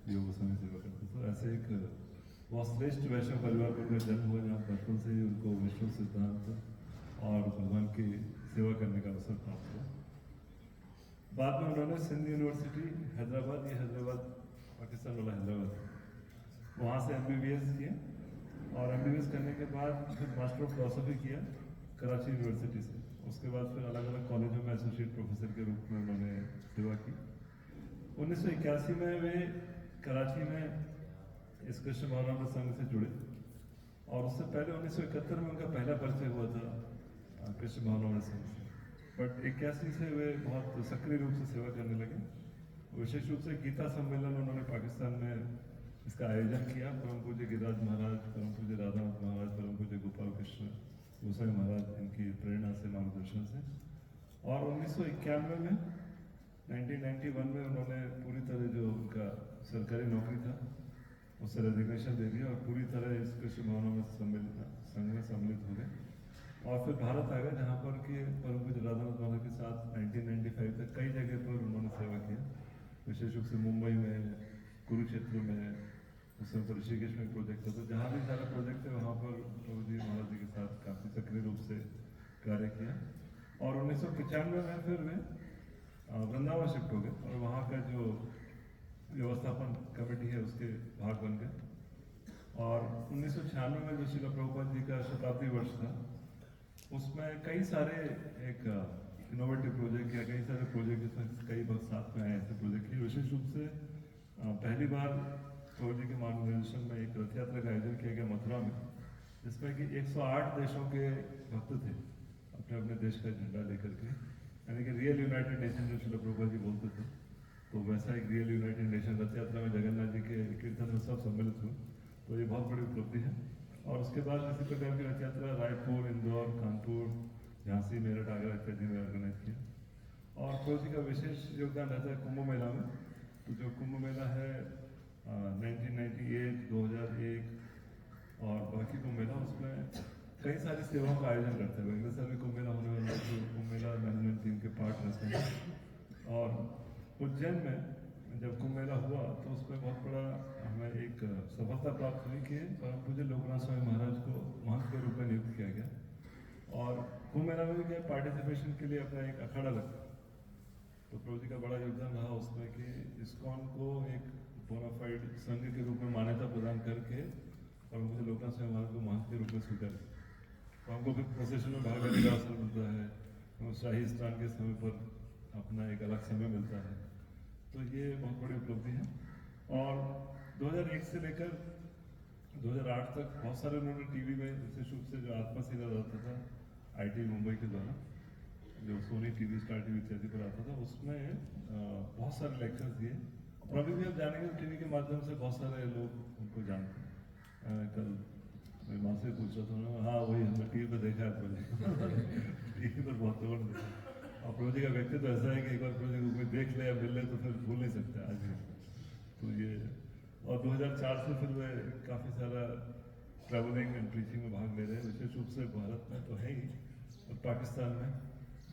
योग गोस्वामी सेवा करते। तो ऐसे एक बहुत श्रेष्ठ वैष्णव परिवार में उनका जन्म हुआ, जहाँ बचपन से ही उनको विष्णु सिद्धांत और भगवान की सेवा करने का अवसर प्राप्त हुआ। बाद में उन्होंने सिंध यूनिवर्सिटी हैदराबाद, ये हैदराबाद पाकिस्तान वाला हैदराबाद, वहाँ से MBBS किया और MBBS करने के बाद फिर मास्टर ऑफ फिलोसफी किया कराची यूनिवर्सिटी से। उसके बाद फिर अलग अलग कॉलेजों में एसोसिएट प्रोफेसर के रूप में उन्होंने सेवा की। 1981 में वे कराची में इस कृष्ण भावनामृत संघ से जुड़े और उससे पहले 1971 में उनका पहला परिचय हुआ था कृष्ण भावनामृत संघ से। बट 81 से वे बहुत सक्रिय रूप से सेवा करने लगे। विशेष रूप से गीता सम्मेलन उन्होंने पाकिस्तान में इसका आयोजन किया। परम पूज्य गिरिराज महाराज, परम पूज्य राधानाथ महाराज, परम पूज्य गोपाल कृष्ण गोसाई महाराज, इनकी प्रेरणा से, मार्गदर्शन से। और 1991 में 1991 में उन्होंने पूरी तरह जो उनका सरकारी नौकरी था उससे रेजिग्नेशन दे दिया और पूरी तरह इस कृष्ण भावना में संघ में सम्मिलित हो गए और फिर भारत आ गए, जहाँ पर कि परम पूज्य राधानाथ महाराज के साथ 1995 तक कई जगह पर उन्होंने सेवा किया। विशेष रूप से मुंबई में, कुरुक्षेत्र में, उस समय पर ऋषिकेश में प्रोजेक्ट था। तो जहाँ भी सारा प्रोजेक्ट है वहाँ पर प्रभु जी महाराज जी के साथ काफ़ी सक्रिय रूप से कार्य किया। और 1995 में फिर वे वृंदावन शिफ्ट हो गए और वहाँ का जो व्यवस्थापन कमेटी है उसके भाग बन गए। और 1996 में जो श्रील प्रभुपाद जी का शताब्दी वर्ष था, उसमें कई सारे एक इनोवेटिव प्रोजेक्ट या कई सारे प्रोजेक्ट जिसमें कई वक्त साथ में आए ऐसे प्रोजेक्ट किए। विशेष रूप से पहली बार प्रभु जी के मार्गदर्शन में एक रथ यात्रा का आयोजन किया गया मथुरा में, जिसमें कि 108 देशों के भक्त थे अपने अपने देश का झंडा लेकर के, यानी कि रियल यूनाइटेड नेशन जो श्रील प्रभुपाद जी बोलते थे, तो वैसा एक रियल यूनाइटेड नेशन रथ यात्रा में जगन्नाथ जी के कीर्तन में सब सम्मिलित हुए। तो ये बहुत बड़ी उपलब्धि है। और उसके बाद इसी प्रकार की रथ यात्रा रायपुर, इंदौर, कानपुर, झांसी, मेरठ, आगरा इत्यादि में ऑर्गेनाइज किया। और प्रभु जी का विशेष योगदान रहता है कुंभ मेला में। तो जो कुंभ मेला है 1998, 2001 और बाकी कुंभ मेला, उसमें कई सारी सेवाओं का आयोजन करते हैं। अगले साल भी कुंभ मेला होने वाला है, जो कुंभ मेला मैनेजमेंट टीम के पार्ट रहते हैं। और उज्जैन में जब कुंभ मेला हुआ तो उसमें बहुत बड़ा हमें एक सफलता प्राप्त हुई कि परम पूज्य लोकनाथ स्वामी महाराज को महंत के रूप में नियुक्त किया गया। और कुंभ मेला में भी क्या पार्टिसिपेशन के लिए अपना एक अखाड़ा लगता, तो प्रभु जी का बड़ा योगदान रहा उसमें कि इस्कॉन को एक बोनाफाइड संघ के रूप में मान्यता प्रदान करके परम पूज्य लोकनाथ स्वामी महाराज को महंत के रूप में स्वीकार किया। तो हमको भी प्रोसेशन में भाग लेने का अवसर मिलता है, शाही स्नान के समय पर अपना एक अलग समय मिलता है। तो ये बहुत बड़ी उपलब्धि है। और 2001 से लेकर 2008 तक बहुत सारे उन्होंने टीवी में, विशेष रूप से जो आत्मा सीरियल आता था IIT मुंबई के द्वारा, जो सोनी टीवी, स्टार टीवी इत्यादि पर आता था, उसमें बहुत सारे लेक्चर्स दिए। और अभी भी आप जानेंगे टीवी के माध्यम से बहुत सारे लोग उनको जानते हैं। कल मैं माँ से पूछ रहा था, हाँ वही हमने टीवी पर देखा है प्रोजेक्ट टीवी पर बहुत लोगों ने देखा। और प्रोजेक्ट का व्यक्तित्व ऐसा है कि एक बार प्रोजेक्ट कोई देख ले या मिल ले तो फिर भूल नहीं सकते आज भी। तो ये, और 2004 से फिर वे काफ़ी सारा ट्रैवलिंग एंड प्रीचिंग में भाग ले रहे हैं। विशेष रूप से भारत में तो है ही, और पाकिस्तान में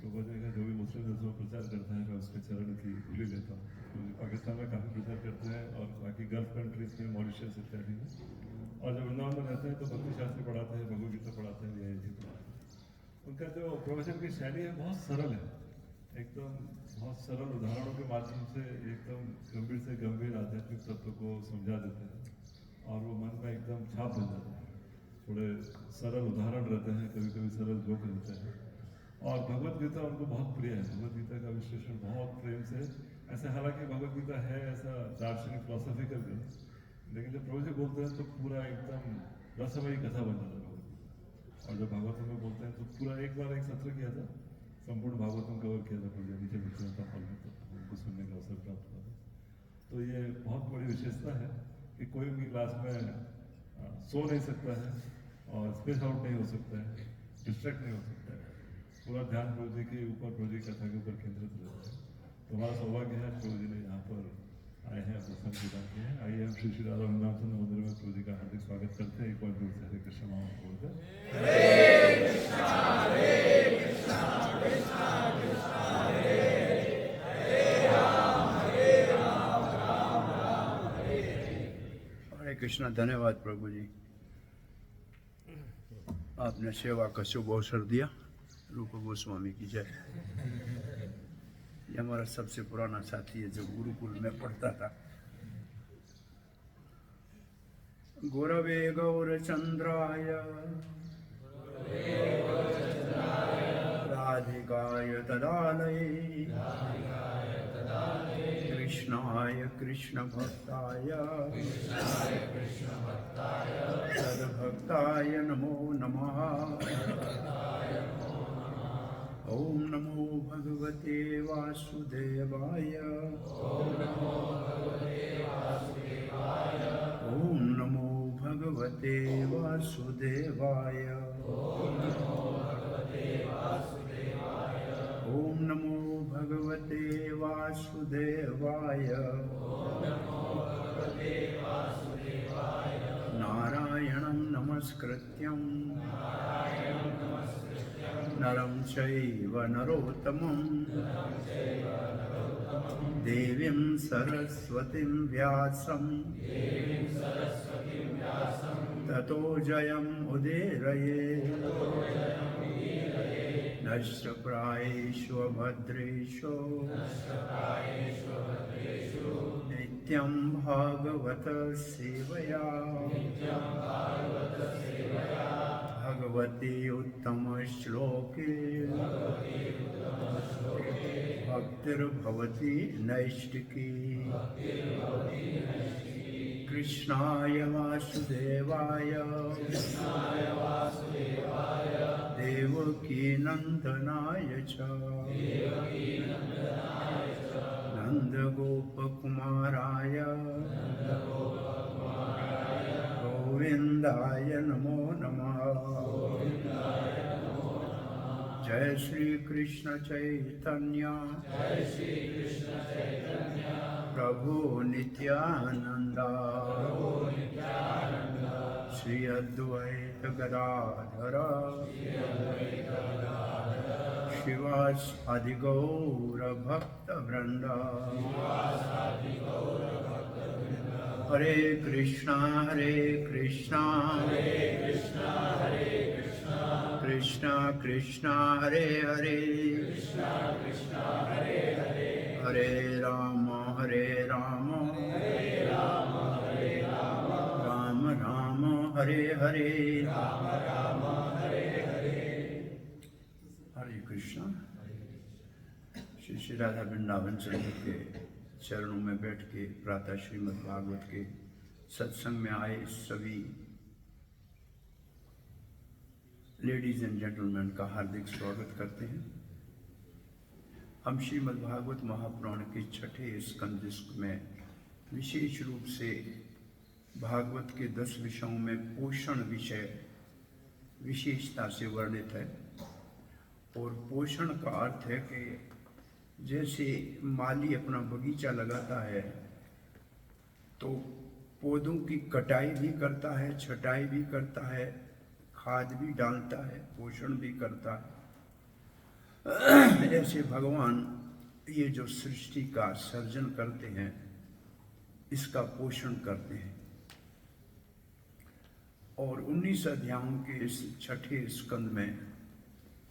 प्रभु जी का जो भी मुस्लिम देशों में प्रचार करता है मैं उसके चरण की धूली लेता हूँ। तो पाकिस्तान में काफ़ी प्रचार करते हैं और बाकी गल्फ कंट्रीज में, मॉरिशस इत्यादि में। और जब वृंदावन में रहते हैं तो भक्ति शास्त्र पढ़ाते हैं, भगवद गीता पढ़ाते हैं, वीआईपी पढ़ाते हैं। उनका जो प्रवचन की शैली है बहुत सरल है, एकदम बहुत सरल उदाहरणों के माध्यम से एकदम गंभीर से गंभीर आध्यात्मिक तत्व को समझा देते हैं और वो मन में एकदम छाप बन जाता है। थोड़े सरल उदाहरण रहते हैं, कभी कभी सरल जोक रहते हैं। और भगवद गीता उनको बहुत प्रिय है। भगवद गीता का विश्लेषण बहुत प्रेम से, ऐसे हालांकि भगवद गीता है ऐसा दार्शनिक फिलोसॉफिकल ग्रंथ, लेकिन जब प्रभु जी बोलते हैं तो पूरा एकदम रसमयी कथा बन जाता है भगवद गीता। और जब भागवतम में बोलते हैं तो पूरा, एक बार एक सत्र किया था, संपूर्ण भागवतम कवर किया था प्रभु नीचे विचरता फल में, तो उनको सुनने का अवसर प्राप्त हुआ था। तो ये बहुत बड़ी विशेषता है कि कोई भी क्लास में सो नहीं सकता है और स्पेस आउट नहीं हो सकता है, डिस्ट्रैक्ट नहीं हो सकता है, पूरा ध्यान प्रभु जी के ऊपर, प्रभु जी कथा के ऊपर केंद्रित रहता है। तो हमारा सौभाग्य है प्रभु जी ने यहाँ पर आए हैं, अपना संग प्रदान किए हैं। आइए हम श्री श्री राधा वृंदावन चंद्र मंदिर में प्रभु जी का हार्दिक स्वागत करते हैं। एक बार जोर से हरे कृष्ण नाम बोलकर कृष्णा। धन्यवाद प्रभु जी, आपने सेवा का शुभ अवसर दिया। रूप गोस्वामी की जय। ये हमारा सबसे पुराना साथी है जो गुरुकुल में पढ़ता था। गुरवे गौरचंद्राय राधिकाय तदालये कृष्णाय कृष्ण भक्ताय तद्भक्ताय नमो नमः। ओम नमो भगवते वासुदेवाय। ओम नमो भगवते वासुदेवाय। ओम नमो भगवते वासुदेवाय। नारायणं नमस्कृत्यं नरं चैव नरोत्तमं देवीं सरस्वतीं व्यासं ततो जयम् उदीरये। नष्टप्रायेषु भद्रेषु नित्यं भागवत सेवया भगवती उत्तम श्लोके भक्तिर्भवति नैष्टिकी। कृष्णाय वासुदेवाय देवकी नंदनाय च नंदगोपकुमाराय गोविंदाय नमो नमः। जय श्री कृष्ण चैतन्य प्रभु नित्यानंद श्री अद्वैत गदाधर शिवासादि गौर भक्त वृंद। हरे कृष्णा कृष्णा कृष्णा हरे हरे हरे राम राम राम हरे हरे। हरे कृष्णा। श्री श्री राधा वृंदावन चंद्र के चरणों में बैठ के प्रातः श्रीमद् भागवत के सत्संग में आए सभी लेडीज एंड जेंटलमैन का हार्दिक स्वागत करते हैं। हम श्रीमद् भागवत महापुराण के छठे स्कंद में विशेष रूप से भागवत के 10 विषयों में पोषण विषय विशेषता से वर्णित है। और पोषण का अर्थ है कि जैसे माली अपना बगीचा लगाता है तो पौधों की कटाई भी करता है, छटाई भी करता है, खाद भी डालता है, पोषण भी करता है। ऐसे भगवान ये जो सृष्टि का सर्जन करते हैं इसका पोषण करते हैं। और 19 अध्यायों के इस छठे स्कंद में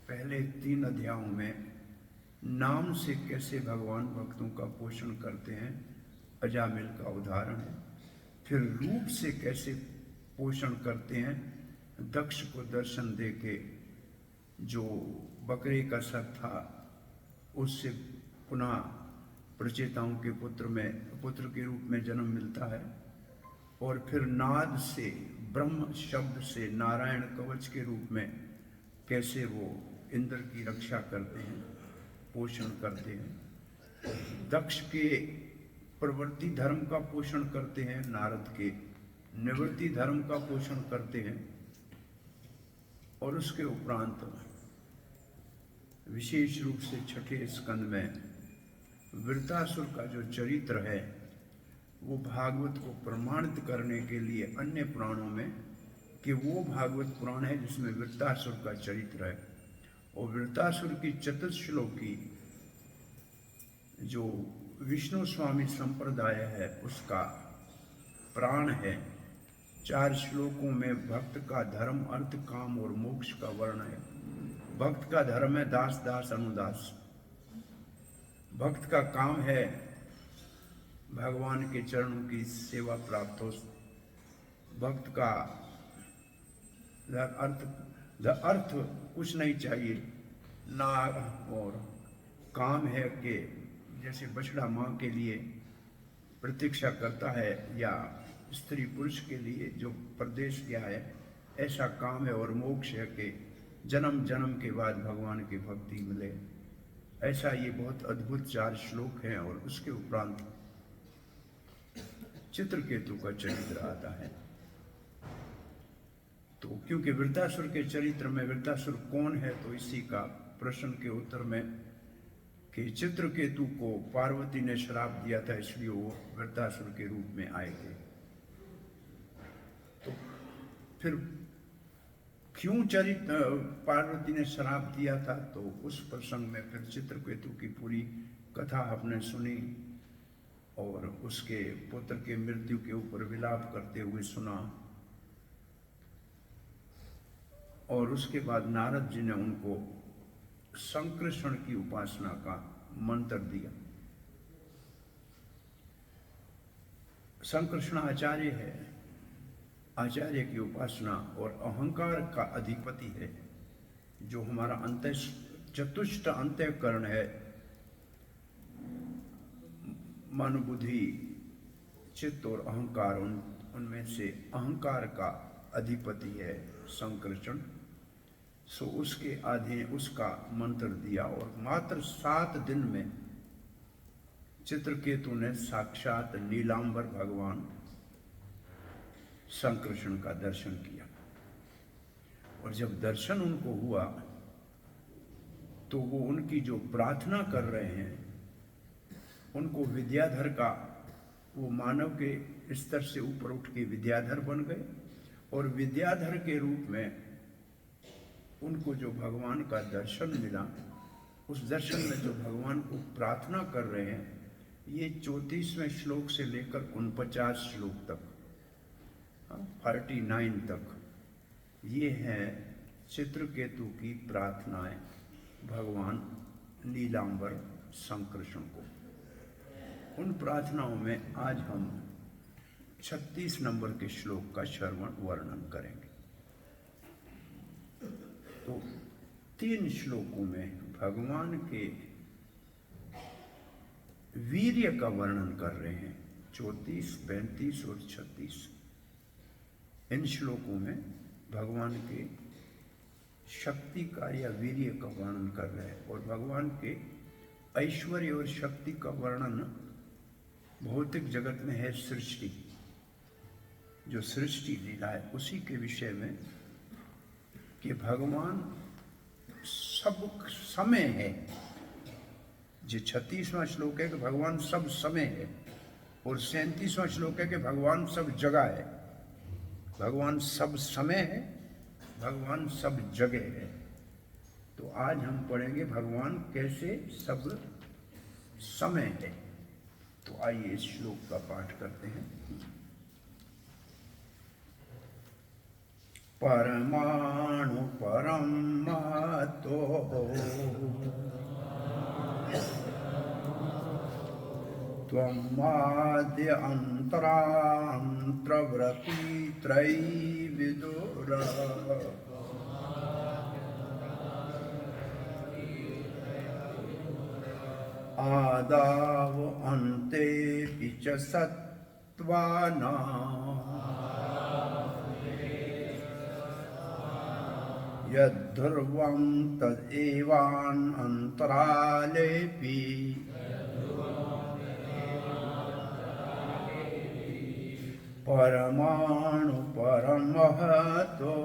पहले 3 अध्यायों में नाम से कैसे भगवान भक्तों का पोषण करते हैं अजामिल का उदाहरण है। फिर रूप से कैसे पोषण करते हैं, दक्ष को दर्शन दे के जो बकरे का सर था उससे पुनः प्रचेताओं के पुत्र के रूप में जन्म मिलता है। और फिर नाद से, ब्रह्म शब्द से नारायण कवच के रूप में कैसे वो इंद्र की रक्षा करते हैं, पोषण करते हैं। दक्ष के प्रवृत्ति धर्म का पोषण करते हैं, नारद के निवृत्ति धर्म का पोषण करते हैं। और उसके उपरांत विशेष रूप से छठे स्कंद में वृत्तासुर का जो चरित्र है वो भागवत को प्रमाणित करने के लिए अन्य पुराणों में कि वो भागवत पुराण है जिसमें वृत्तासुर का चरित्र है। और वृत्तासुर की चतुश्लोकी जो विष्णु स्वामी संप्रदाय है उसका प्राण है, 4 श्लोकों में भक्त का धर्म, अर्थ, काम और मोक्ष का वर्ण है। भक्त का धर्म है दास दास अनुदास। भक्त का काम है भगवान के चरणों की सेवा प्राप्त हो। भक्त का अर्थ कुछ नहीं चाहिए ना, और काम है कि जैसे बछड़ा माँ के लिए प्रतीक्षा करता है या स्त्री पुरुष के लिए जो प्रदेश गया है, ऐसा काम है। और मोक्ष है कि जन्म जन्म के बाद भगवान की भक्ति मिले। ऐसा ये बहुत अद्भुत 4 श्लोक हैं। और उसके उपरांत चित्रकेतु का चरित्र आता है। तो क्योंकि वृत्तासुर के चरित्र में वृत्तासुर कौन है, तो इसी का प्रश्न के उत्तर में कि चित्रकेतु को पार्वती ने श्राप दिया था, इसलिए वो वृत्तासुर के रूप में आए थे। तो फिर क्यों पार्वती ने श्राप दिया था, तो उस प्रसंग में फिर चित्रकेतु की पूरी कथा आपने सुनी और उसके पुत्र के मृत्यु के ऊपर विलाप करते हुए सुना। और उसके बाद नारद जी ने उनको संकृष्ण की उपासना का मंत्र दिया। संकृष्ण आचार्य है, आचार्य की उपासना, और अहंकार का अधिपति है। जो हमारा चतुष्ट अंतःकरण है, मन, बुद्धि, चित्त और अहंकार, उनमें से अहंकार का अधिपति है संकृष्ण। सो उसके अधीन उसका मंत्र दिया। और मात्र 7 दिन में चित्रकेतु ने साक्षात नीलांबर भगवान संकृष्ण का दर्शन किया। और जब दर्शन उनको हुआ तो वो उनकी जो प्रार्थना कर रहे हैं, उनको विद्याधर का, वो मानव के स्तर से ऊपर उठ के विद्याधर बन गए। और विद्याधर के रूप में उनको जो भगवान का दर्शन मिला, उस दर्शन में जो भगवान को प्रार्थना कर रहे हैं, ये 34वें श्लोक से लेकर 49 श्लोक तक, 49 तक, ये है चित्रकेतु की प्रार्थनाएं भगवान नीलांबर संकृष्ण को। उन प्रार्थनाओं में आज हम 36 नंबर के श्लोक का श्रवण वर्णन करेंगे। तो 3 श्लोकों में भगवान के वीर्य का वर्णन कर रहे हैं, 34, 35 और 36। इन श्लोकों में भगवान के शक्ति का या वीर्य का वर्णन कर रहे हैं। और भगवान के ऐश्वर्य और शक्ति का वर्णन भौतिक जगत में है सृष्टि, जो सृष्टि लीला है, उसी के विषय में कि भगवान सब समय है। जो 36वां श्लोक है कि भगवान सब समय है, और 37वां श्लोक है कि भगवान सब जगह है। भगवान सब समय है, भगवान सब जगह है। तो आज हम पढ़ेंगे भगवान कैसे सब समय है। तो आइए इस श्लोक का पाठ करते हैं। परमाणु परम महतो त्वमाद्य अंतरांतरव्रती त्रैविदुर आदाव अन्तेऽपि च सत्त्वानां यद्ध्रुवं तदेवानन्तरालेऽपि परमाणु परमहतो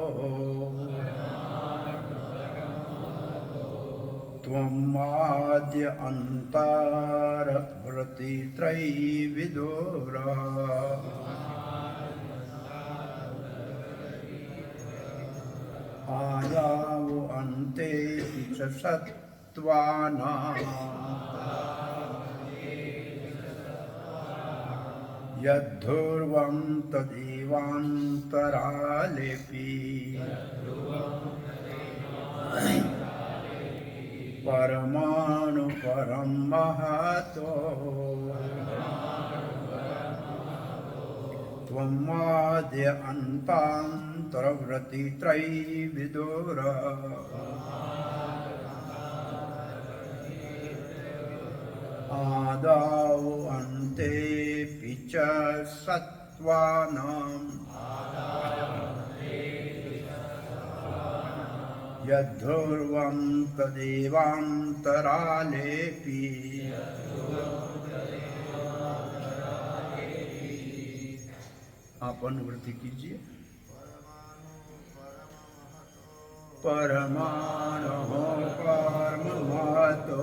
त्वमाद्य अंतरव्रती त्रैविदुर आदाव अन्तेऽपि च सत्त्वानां यद्धुर्वं तदेवान्तरालेऽपि परमाणु परं महतो त्वमाद्य अन्तान्तरवर्ती त्रयीविदुर आदौ अन्तेऽपि च सत्त्वानां यद्धुर्वं तदेवान्तरालेऽपि आप अनुवृत्ति कीजिए। परमाणु परमहतो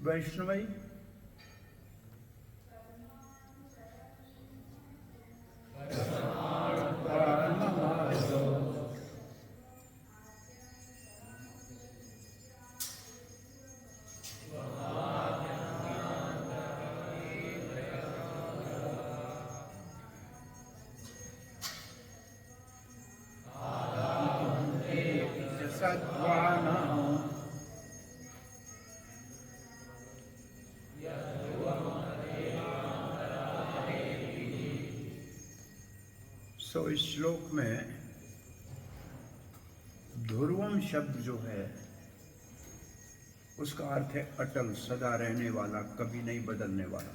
वैष्णवी तो इस श्लोक में ध्रुवम शब्द जो है उसका अर्थ है अटल, सदा रहने वाला, कभी नहीं बदलने वाला।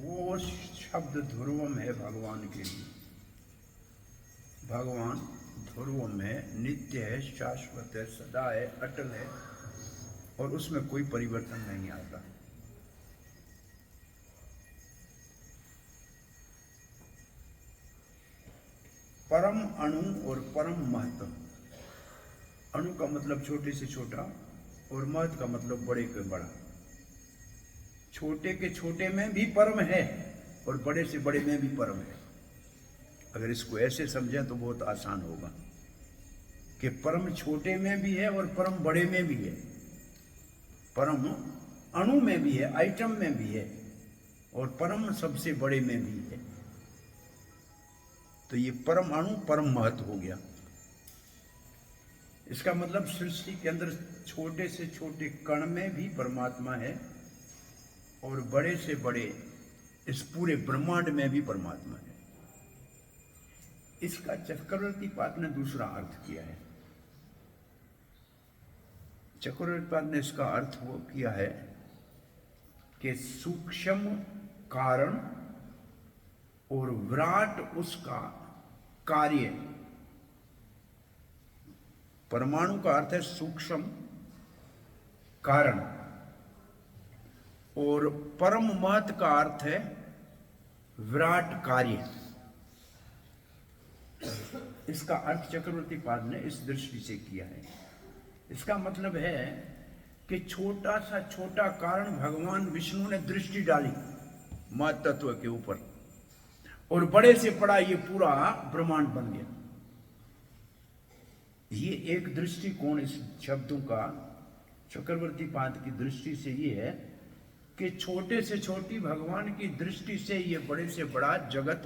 वो शब्द ध्रुवम है भगवान के लिए। भगवान ध्रुवम है, नित्य है, शाश्वत है, सदा है, अटल है और उसमें कोई परिवर्तन नहीं आता। परम अणु और परम महत्व। अणु का मतलब छोटे से छोटा और महत्व का मतलब बड़े के बड़ा। छोटे के छोटे में भी परम है और बड़े से बड़े में भी परम है। अगर इसको ऐसे समझें तो बहुत आसान होगा कि परम छोटे में भी है और परम बड़े में भी है, परम अणु में भी है, आइटम में भी है और परम सबसे बड़े में भी है। तो ये परम अणु परम महत्व हो गया। इसका मतलब सृष्टि के अंदर छोटे से छोटे कण में भी परमात्मा है और बड़े से बड़े इस पूरे ब्रह्मांड में भी परमात्मा है। इसका चक्रवर्ती पाद ने दूसरा अर्थ किया है। चक्रवर्ती पाद ने इसका अर्थ वो किया है कि सूक्ष्म कारण और विराट उसका कार्य। परमाणु का अर्थ है सूक्ष्म कारण और परम महत्व का अर्थ है विराट कार्य। इसका अर्थ चक्रवर्ती पाद ने इस दृष्टि से किया है। इसका मतलब है कि छोटा सा छोटा कारण भगवान विष्णु ने दृष्टि डाली महत्व तत्व के ऊपर और बड़े से बड़ा ये पूरा ब्रह्मांड बन गया। ये एक दृष्टिकोण इस शब्दों का चक्रवर्ती पाद की दृष्टि से ये है कि छोटे से छोटी भगवान की दृष्टि से ये बड़े से बड़ा जगत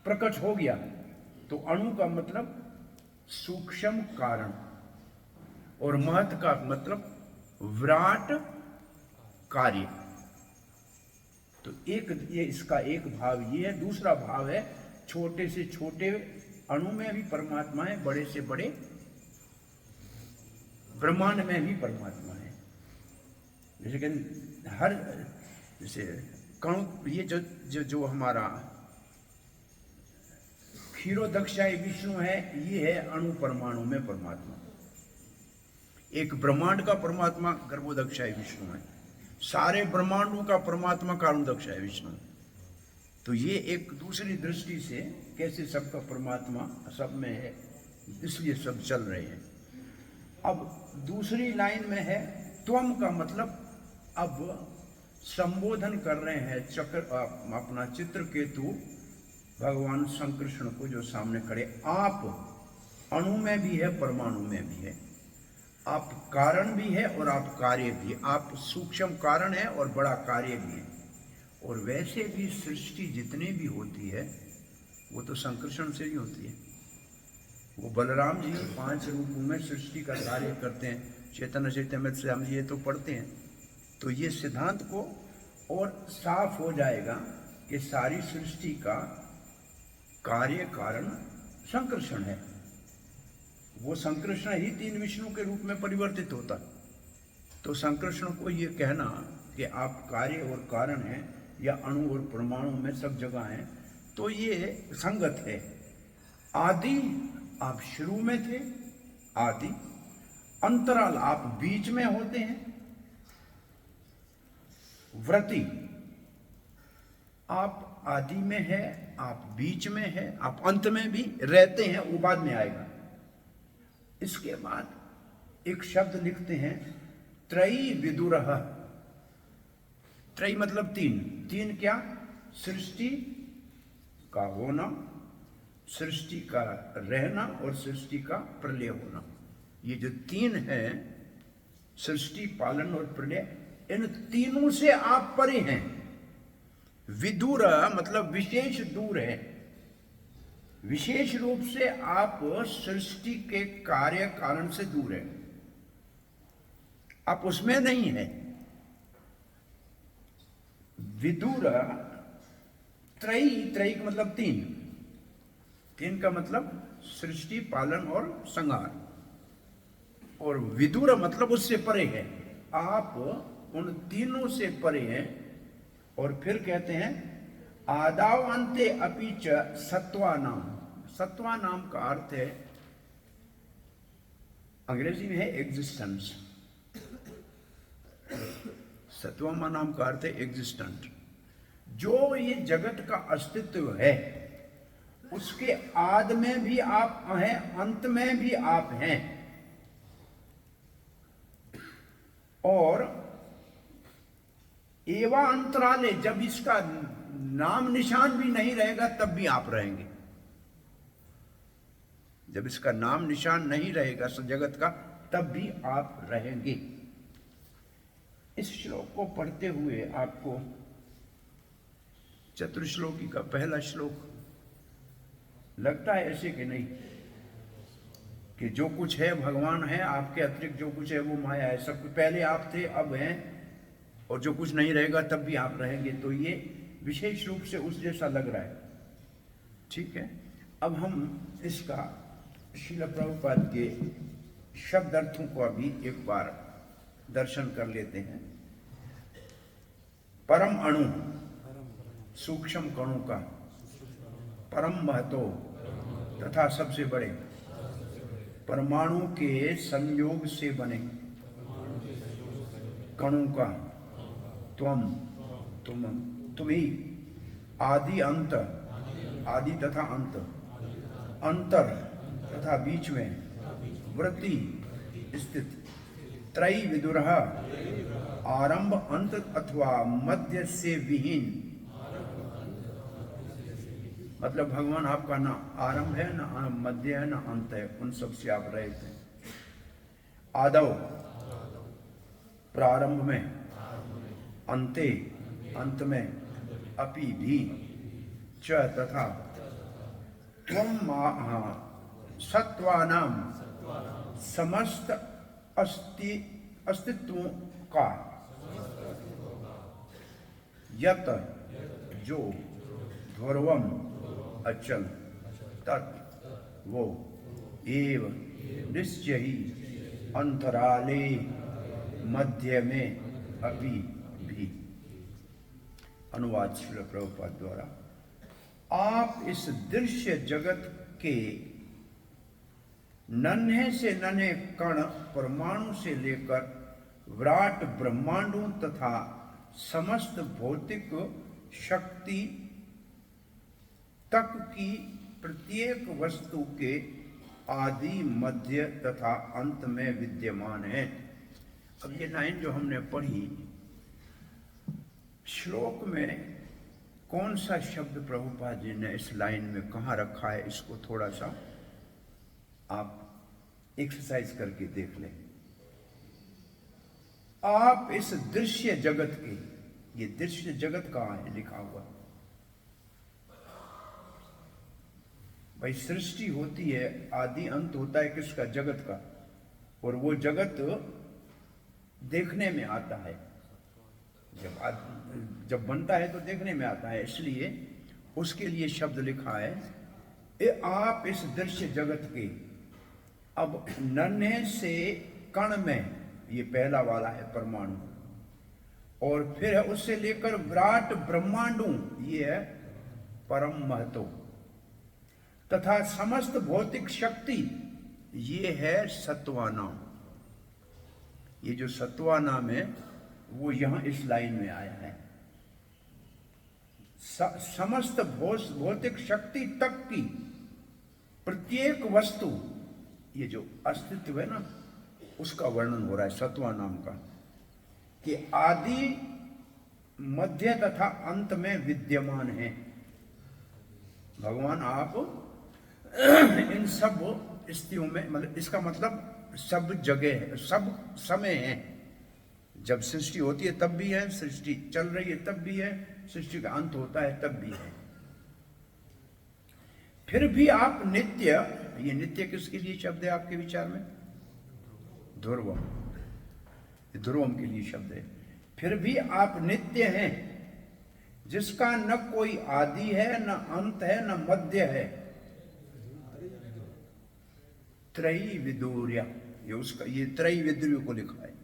प्रकट हो गया। तो अणु का मतलब सूक्ष्म कारण और महत्व का मतलब विराट कार्य। तो एक ये इसका एक भाव ये है। दूसरा भाव है छोटे से छोटे अणु में भी परमात्मा है, बड़े से बड़े ब्रह्मांड में भी परमात्मा है। जैसे कि हर जैसे कण, ये जो हमारा क्षीरोदक्षाय विष्णु है, ये है अणु परमाणु में परमात्मा। एक ब्रह्मांड का परमात्मा गर्भोदक्षाय विष्णु है, सारे ब्रह्मांडों का परमात्मा कारणोदक्षाय विष्णु। तो ये एक दूसरी दृष्टि से कैसे सबका परमात्मा सब में है, इसलिए सब चल रहे हैं। अब दूसरी लाइन में है त्वम का मतलब, अब संबोधन कर रहे हैं चक्र अपना चित्रकेतु भगवान शंकृष्ण को जो सामने खड़े। आप अणु में भी है, परमाणु में भी है, आप कारण भी है और आप कार्य भी है। आप सूक्ष्म कारण है और बड़ा कार्य भी है। और वैसे भी सृष्टि जितनी भी होती है वो तो शंकृष्ण से ही होती है। वो बलराम जी 5 रूपों में सृष्टि का कार्य करते हैं। चैतन्य चैतन्य से हम ये तो पढ़ते हैं। तो ये सिद्धांत को और साफ हो जाएगा कि सारी सृष्टि का कार्य कारण शंकृष्ण है। वो शंकृष्ण ही 3 विष्णु के रूप में परिवर्तित होता। तो शंकृष्ण को ये कहना कि आप कार्य और कारण हैं या अणु और परमाणु में सब जगह हैं, तो ये संगत है। आदि आप शुरू में थे, आदि। अंतराल आप बीच में होते हैं। व्रति आप आदि में है, आप बीच में है, आप अंत में भी रहते हैं, वो बाद में आएगा। इसके बाद एक शब्द लिखते हैं त्रयी विदुरः। त्रयी मतलब 3 क्या? सृष्टि का होना, सृष्टि का रहना और सृष्टि का प्रलय होना। ये जो 3 है, सृष्टि, पालन और प्रलय, इन तीनों से आप परे हैं। विदुर मतलब विशेष दूर है। विशेष रूप से आप सृष्टि के कार्य कारण से दूर हैं, आप उसमें नहीं है। विदुर त्रयी का मतलब 3 का मतलब सृष्टि, पालन और संहार। और विदुर मतलब उससे परे है, आप उन तीनों से परे हैं। और फिर कहते हैं आदाव अंते अपि च सत्वानाम। सत्वानाम का अर्थ है, अंग्रेजी में है एग्जिस्टेंस। सत्वमा नाम का अर्थ है एग्जिस्टेंट। जो ये जगत का अस्तित्व है उसके आद में भी आप हैं, अंत में भी आप हैं। और एवा अंतराले, जब इसका नाम निशान भी नहीं रहेगा तब भी आप रहेंगे। जब इसका नाम निशान नहीं रहेगा जगत का, तब भी आप रहेंगे। इस श्लोक को पढ़ते हुए आपको चतुर्श्लोकी का पहला श्लोक लगता है ऐसे कि नहीं, कि जो कुछ है भगवान है, आपके अतिरिक्त जो कुछ है वो माया है। सब कुछ पहले आप थे, अब हैं, और जो कुछ नहीं रहेगा तब भी आप रहेंगे। तो ये विशेष रूप से उस जैसा लग रहा है। ठीक है, अब हम इसका श्रील प्रभुपाद के शब्द अर्थों को अभी एक बार दर्शन कर लेते हैं। परम अणु, सूक्ष्म कणों का, परम महतो तथा सबसे बड़े, परमाणु के संयोग से बने कणों का, तुम ही, आदि अंत, आदि तथा अंत, अंतर तथा बीच में, वृत्ति स्थित, त्रयी विदुरः, आरंभ अंत अथवा मध्य से विहीन। मतलब भगवान आपका ना आरंभ है, ना मध्य है, ना अंत है, उन सब से आप रहित हैं। आदौ प्रारंभ में, अंते अंत में, अपि भी, च तथा, त्वं सत्वानाम समस्त अस्तित्वों का, यत जो ध्रुवम अचल तत् वो एव निश्चय ही अंतराले मध्य में अभी भी। अनुवाद श्रील प्रभुपाद द्वारा। आप इस दृश्य जगत के नन्हे से नन्हे कण परमाणु से लेकर विराट ब्रह्मांडों तथा समस्त भौतिक शक्ति तक की प्रत्येक वस्तु के आदि मध्य तथा अंत में विद्यमान है। अब ये लाइन जो हमने पढ़ी, श्लोक में कौन सा शब्द प्रभुपाद जी ने इस लाइन में कहाँ रखा है, इसको थोड़ा सा आप एक्सरसाइज करके देख लें। आप इस दृश्य जगत के, ये दृश्य जगत कहाँ है लिखा हुआ? भाई सृष्टि होती है, आदि अंत होता है किसका? जगत का। और वो जगत देखने में आता है, जब बनता है तो देखने में आता है, इसलिए उसके लिए शब्द लिखा है आप इस दृश्य जगत के। अब नन्हे से कण में, ये पहला वाला है परमाणु, और फिर उससे लेकर विराट ब्रह्मांडों, ये है परम महत्व, तथा समस्त भौतिक शक्ति, ये है सत्वानाम। ये जो सत्वानाम है वो यहां इस लाइन में आया है। समस्त भौतिक शक्ति तक की प्रत्येक वस्तु, ये जो अस्तित्व है ना, उसका वर्णन हो रहा है सत्वानाम का, कि आदि मध्य तथा अंत में विद्यमान है। भगवान आप इन सब स्थितियों में, मतलब इसका मतलब सब जगह है, सब समय है। जब सृष्टि होती है तब भी है, सृष्टि चल रही है तब भी है, सृष्टि का अंत होता है तब भी है। फिर भी आप नित्य, ये नित्य किसके लिए शब्द है आपके विचार में? ध्रुवम, ध्रुवम के लिए शब्द है। फिर भी आप नित्य हैं, जिसका न कोई आदि है, न अंत है, न मध्य है। त्रयी विदुर्य, ये उसका, ये त्रयी विदुर्य को लिखा है।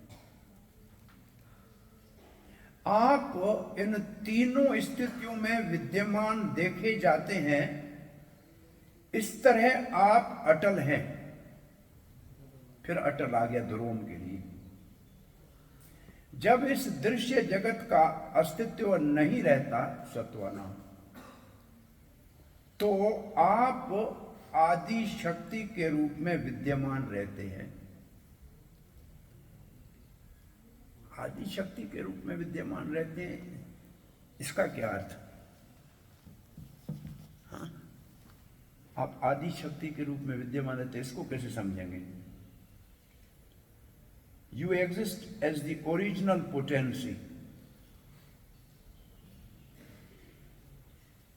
आप इन तीनों स्थितियों में विद्यमान देखे जाते हैं, इस तरह आप अटल हैं। फिर अटल आ गया ध्रुवम के लिए। जब इस दृश्य जगत का अस्तित्व नहीं रहता, सत्वानाम, तो आप आदि शक्ति के रूप में विद्यमान रहते हैं। आदि शक्ति के रूप में विद्यमान रहते हैं, इसका क्या अर्थ? हाँ? आप आदि शक्ति के रूप में विद्यमान रहते हैं, इसको कैसे समझेंगे? You exist as the original potency.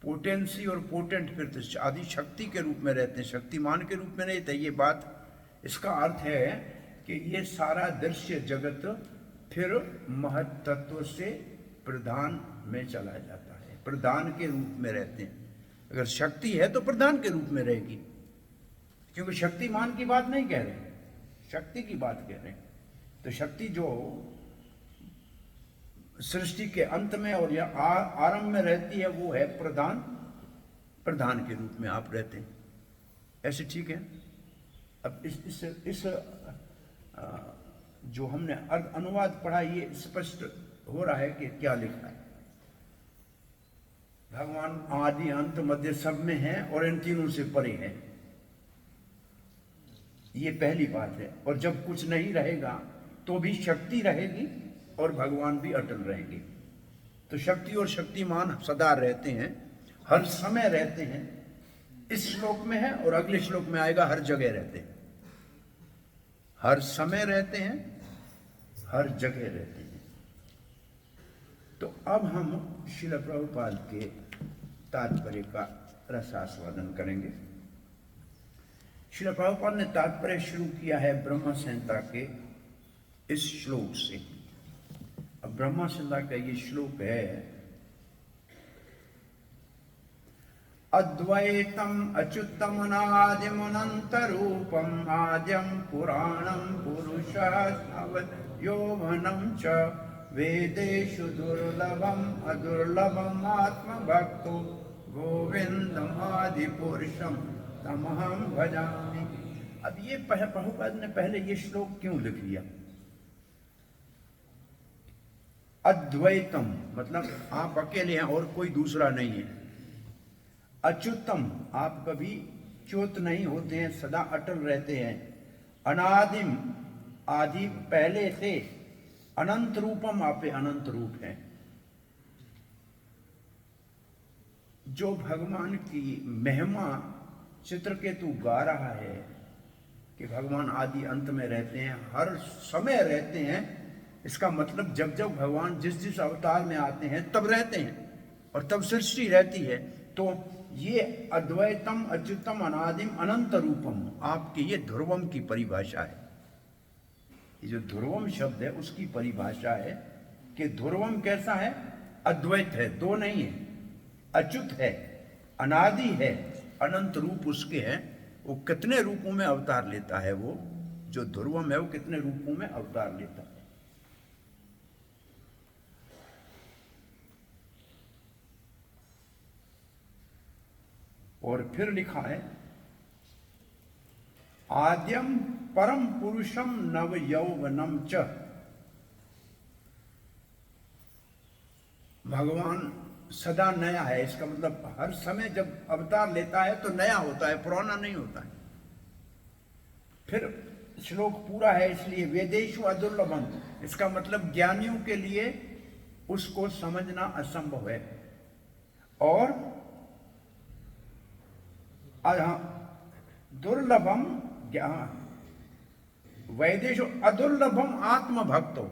Potency और पोटेंट, फिर तो आदि शक्ति के रूप में रहते हैं, शक्तिमान के रूप में नहीं थे। ये बात, इसका अर्थ है कि ये सारा दृश्य जगत फिर महत्त्व से प्रधान में चला जाता है, प्रधान के रूप में रहते हैं। अगर शक्ति है तो प्रधान के रूप में रहेगी, क्योंकि शक्तिमान की बात नहीं कह रहे, शक्ति की बात कह रहे हैं। तो शक्ति जो सृष्टि के अंत में और या आरंभ में रहती है, वो है प्रधान, प्रधान के रूप में आप रहते हैं। ऐसे ठीक है? अब इस जो हमने अनुवाद पढ़ा, ये स्पष्ट हो रहा है कि क्या लिखा है। भगवान आदि अंत मध्य सब में है और इन तीनों से परे है, ये पहली बात है। और जब कुछ नहीं रहेगा तो भी शक्ति रहेगी और भगवान भी अटल रहेंगे। तो शक्ति और शक्तिमान सदा रहते हैं, हर समय रहते हैं। इस श्लोक में है और अगले श्लोक में आएगा, हर जगह रहते हैं, हर समय रहते हैं, हर जगह रहते हैं। तो अब हम श्रील प्रभुपाद के तात्पर्य का रसास्वादन करेंगे। श्रील प्रभुपाद ने तात्पर्य शुरू किया है ब्रह्म संहिता के इस श्लोक से। अब ब्रह्म संहिता का ये श्लोक है अद्वैतम अच्युतम अनादिम अनंत रूपम आद्यम पुराणम पुरुषः यौवनम च वेदेषु दुर्लभम अदुर्लभम आत्मभक्तो गोविंदम आदि पुरुषम तमहम भजामि। अब ये प्रभुपाद ने पहले ये श्लोक क्यों लिख लिया? अद्वैतम मतलब आप अकेले हैं और कोई दूसरा नहीं है। अच्युतम आप कभी च्युत नहीं होते हैं, सदा अटल रहते हैं। अनादिम आदि पहले से। अनंत रूपम आपे अनंत रूप है। जो भगवान की महिमा चित्रकेतु गा रहा है कि भगवान आदि अंत में रहते हैं, हर समय रहते हैं, इसका मतलब जब जब भगवान जिस जिस अवतार में आते हैं तब रहते हैं और तब सृष्टि रहती है। तो ये अद्वैतम अच्युतम अनादिम अनंत रूपम आपके ये ध्रुवम की परिभाषा है। ये जो ध्रुवम शब्द है उसकी परिभाषा है कि ध्रुवम कैसा है? अद्वैत है, दो नहीं है, अच्युत है, अनादि है, अनंत रूप उसके हैं। वो कितने रूपों में अवतार लेता है? वो जो ध्रुवम है वो कितने रूपों में अवतार लेता है? और फिर लिखा है आद्यम परम पुरुषम नव यौवनम च। भगवान सदा नया है, इसका मतलब हर समय जब अवतार लेता है तो नया होता है, पुराना नहीं होता है। फिर श्लोक पूरा है इसलिए वेदेषु अदुर्लभम, इसका मतलब ज्ञानियों के लिए उसको समझना असंभव है। और दुर्लभम वैदेशो अदुर्लभम आत्मभक्तो,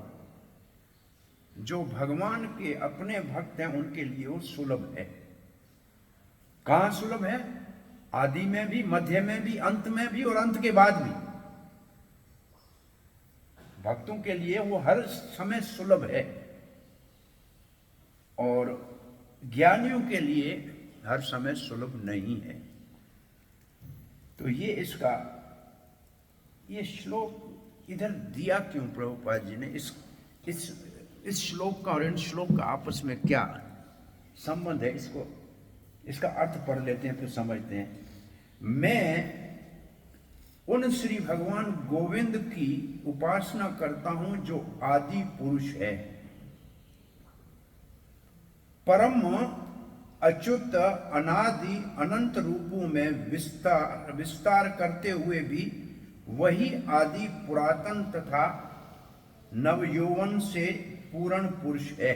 जो भगवान के अपने भक्त हैं उनके लिए वो सुलभ है। कहां सुलभ है? आदि में भी, मध्य में भी, अंत में भी और अंत के बाद भी। भक्तों के लिए वो हर समय सुलभ है और ज्ञानियों के लिए हर समय सुलभ नहीं है। तो ये इसका ये श्लोक इधर दिया क्यों प्रभुपाद जी ने? इस श्लोक का और इन श्लोक का आपस में क्या संबंध है? इसको इसका अर्थ पढ़ लेते हैं फिर समझते हैं। मैं उन श्री भगवान गोविंद की उपासना करता हूं जो आदि पुरुष है, परम अच्युत अनादि अनंत रूपों में विस्तार करते हुए भी वही आदि पुरातन तथा नवयौवन से पूर्ण पुरुष है।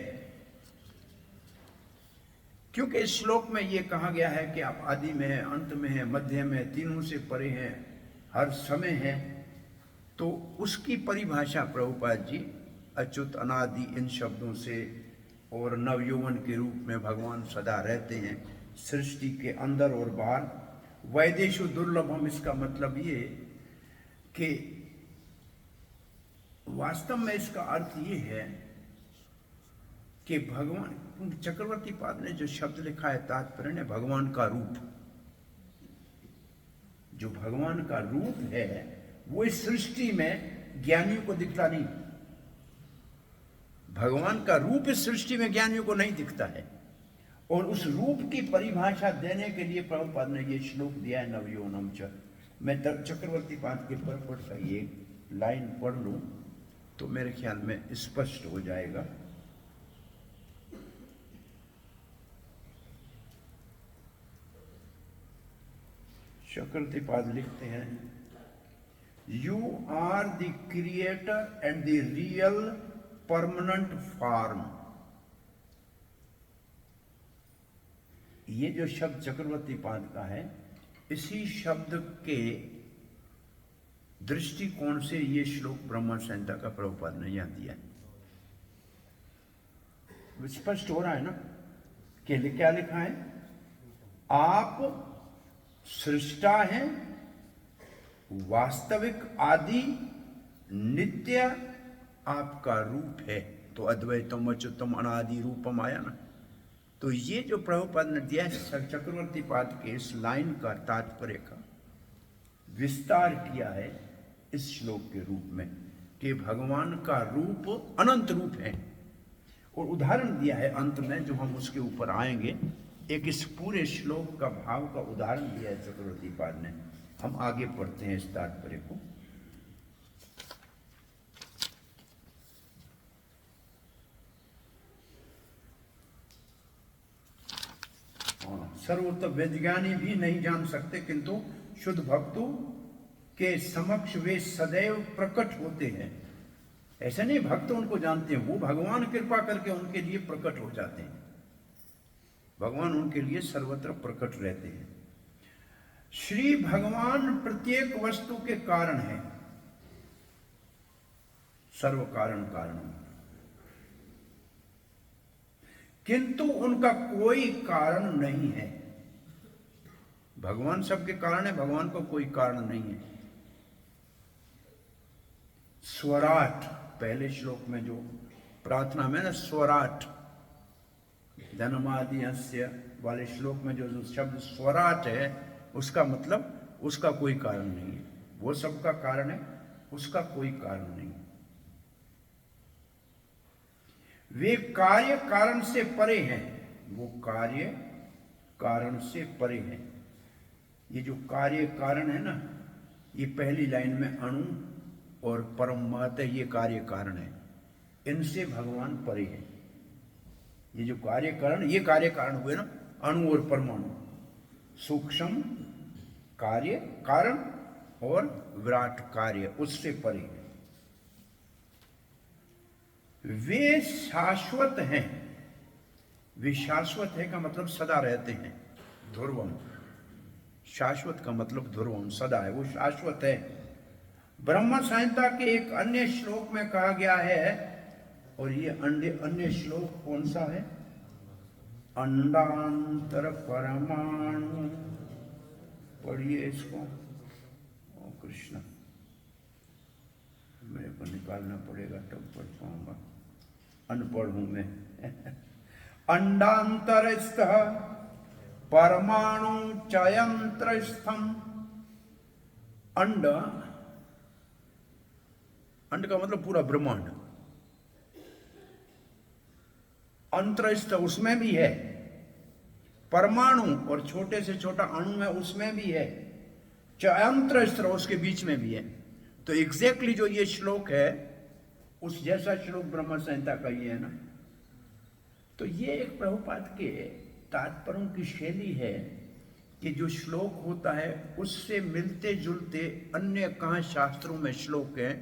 क्योंकि इस श्लोक में यह कहा गया है कि आप आदि में हैं, अंत में हैं, मध्य में, तीनों से परे हैं, हर समय हैं, तो उसकी परिभाषा प्रभुपाद जी अच्युत अनादि इन शब्दों से और नवयौवन के रूप में भगवान सदा रहते हैं सृष्टि के अंदर और बाहर। वैदेशु दुर्लभम, इसका मतलब ये कि वास्तव में इसका अर्थ ये है कि भगवान चक्रवर्ती पाद ने जो शब्द लिखा है तात्पर्य ने भगवान का रूप, जो भगवान का रूप है वो इस सृष्टि में ज्ञानियों को दिखता नहीं। भगवान का रूप इस सृष्टि में ज्ञानियों को नहीं दिखता है और उस रूप की परिभाषा देने के लिए प्रभुपाद ने ये श्लोक दिया है नवयौवनम च। मैं चक्रवर्ती पाद के परपट का ये लाइन पढ़ लूं तो मेरे ख्याल में स्पष्ट हो जाएगा। चक्रवर्ती पाद लिखते हैं, you are the creator and the real permanent form. ये जो शब्द चक्रवर्ती पाद का है, इसी शब्द के दृष्टिकोण से ये श्लोक ब्रह्म संहिता का प्रभुपाद ने यहां दिया है। स्पष्ट हो रहा है ना कि क्या लिखा है? आप सृष्टा हैं, वास्तविक आदि नित्य आपका रूप है। तो अद्वैतम अच्युतम अनादि रूपम आया ना। तो ये जो प्रभुपाद ने दिया है चक्रवर्ती पाद के इस लाइन का तात्पर्य का विस्तार किया है इस श्लोक के रूप में कि भगवान का रूप अनंत रूप है, और उदाहरण दिया है अंत में जो हम उसके ऊपर आएंगे। एक इस पूरे श्लोक का भाव का उदाहरण दिया है चक्रवर्ती पाद ने। हम आगे पढ़ते हैं इस तात्पर्य को। सर्वोत्तम वेदज्ञानी भी नहीं जान सकते, किंतु शुद्ध भक्तों के समक्ष वे सदैव प्रकट होते हैं। ऐसा नहीं भक्त उनको जानते हैं, वो भगवान कृपा करके उनके लिए प्रकट हो जाते हैं। भगवान उनके लिए सर्वत्र प्रकट रहते हैं। श्री भगवान प्रत्येक वस्तु के कारण है, सर्व कारण कारण, किंतु उनका कोई कारण नहीं है। भगवान सबके कारण है, भगवान को कोई कारण नहीं है। स्वराट, पहले श्लोक में जो प्रार्थना में ना स्वराट, जन्मादि हस्य वाले श्लोक में जो शब्द स्वराट है, उसका मतलब उसका कोई कारण नहीं है। वो सबका कारण है, उसका कोई कारण नहीं। वे कार्य कारण से परे हैं, वो कार्य कारण से परे हैं। ये जो कार्य कारण है ना, ये पहली लाइन में अणु और परम महत, ये कार्य कारण है, इनसे भगवान परे है। ये जो कार्य कारण, ये कार्य कारण हुए ना, अणु और परमाणु, सूक्ष्म कार्य कारण और विराट कार्य, उससे परे है। वे शाश्वत हैं। वे शाश्वत है का मतलब सदा रहते हैं, ध्रुवम। शाश्वत का मतलब ध्रुवम, सदा है, वो शाश्वत है। ब्रह्म संहिता के एक अन्य श्लोक में कहा गया है, और ये अन्य श्लोक कौन सा है? अंडांतर परमाणु, पढ़िए इसको। ओ कृष्ण, मेरे को निकालना पड़ेगा तब पढ़ पाऊंगा, अनपढ़ हूं मैं। अंडांतरस्थ परमाणु चयंत्रस्थम। अंड, अंड का मतलब पूरा ब्रह्मांड। अंतरिस्थ उसमें भी है, परमाणु और छोटे से छोटा अणु है उसमें भी है, चयंत्रस्थ उसके बीच में भी है। तो एग्जैक्टली जो ये श्लोक है उस जैसा श्लोक ब्रह्म संहिता का ये है ना। तो ये एक प्रभुपाद के तात्पर्यों की शैली है कि जो श्लोक होता है उससे मिलते जुलते अन्य कहाँ शास्त्रों में श्लोक हैं,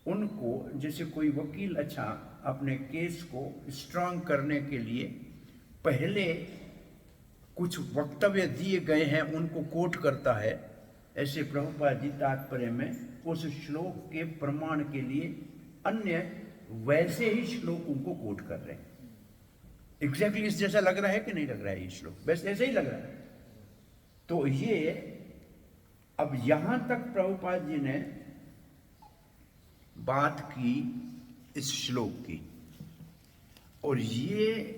उनको, जैसे कोई वकील अच्छा अपने केस को स्ट्रांग करने के लिए पहले कुछ वक्तव्य दिए गए हैं उनको कोट करता है, ऐसे प्रभुपाद जी तात्पर्य में उस श्लोक के प्रमाण के लिए अन्य वैसे ही श्लोकों को कोट कर रहे हैं। एग्जैक्टली इस जैसा लग रहा है कि नहीं लग रहा है ये श्लोक? बस ऐसे ही लग रहा है। तो ये अब यहां तक प्रभुपाद जी ने बात की इस श्लोक की, और ये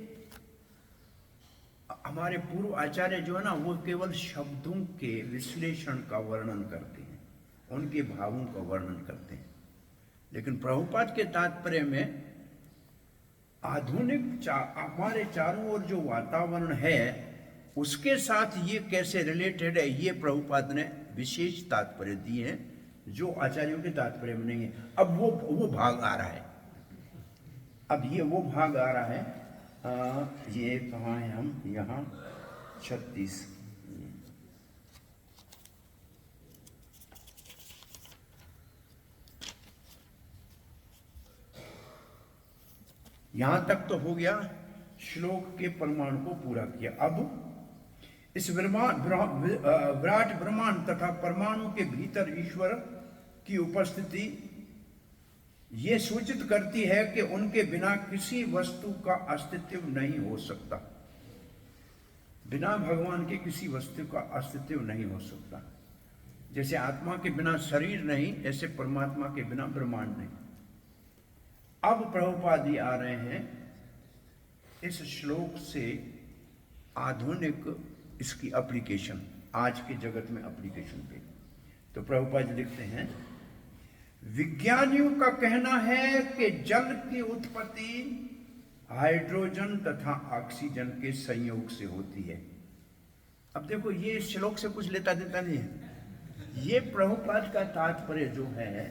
हमारे पूर्व आचार्य जो है ना, वो केवल शब्दों के विश्लेषण का वर्णन करते हैं, उनके भावों का वर्णन करते हैं। लेकिन प्रभुपाद के तात्पर्य में आधुनिक हमारे चारों ओर जो वातावरण है उसके साथ ये कैसे रिलेटेड है, ये प्रभुपाद ने विशेष तात्पर्य दिए हैं जो आचार्यों के तात्पर्य में नहीं है। अब वो भाग आ रहा है, अब ये वो भाग आ रहा है। ये कहाँ है? हम यहाँ 36। यहां तक तो हो गया, श्लोक के परमाणु को पूरा किया। अब इस विराट ब्रह्मांड तथा परमाणु के भीतर ईश्वर की उपस्थिति ये सूचित करती है कि उनके बिना किसी वस्तु का अस्तित्व नहीं हो सकता। बिना भगवान के किसी वस्तु का अस्तित्व नहीं हो सकता। जैसे आत्मा के बिना शरीर नहीं, ऐसे परमात्मा के बिना ब्रह्मांड नहीं। अब प्रभुपाद जी आ रहे हैं इस श्लोक से आधुनिक इसकी एप्लीकेशन आज के जगत में एप्लीकेशन पे, तो प्रभुपाद जी लिखते हैं, विज्ञानियों का कहना है कि जल की उत्पत्ति हाइड्रोजन तथा ऑक्सीजन के संयोग से होती है। अब देखो ये श्लोक से कुछ लेता देता नहीं है, ये प्रभुपाद का तात्पर्य जो है,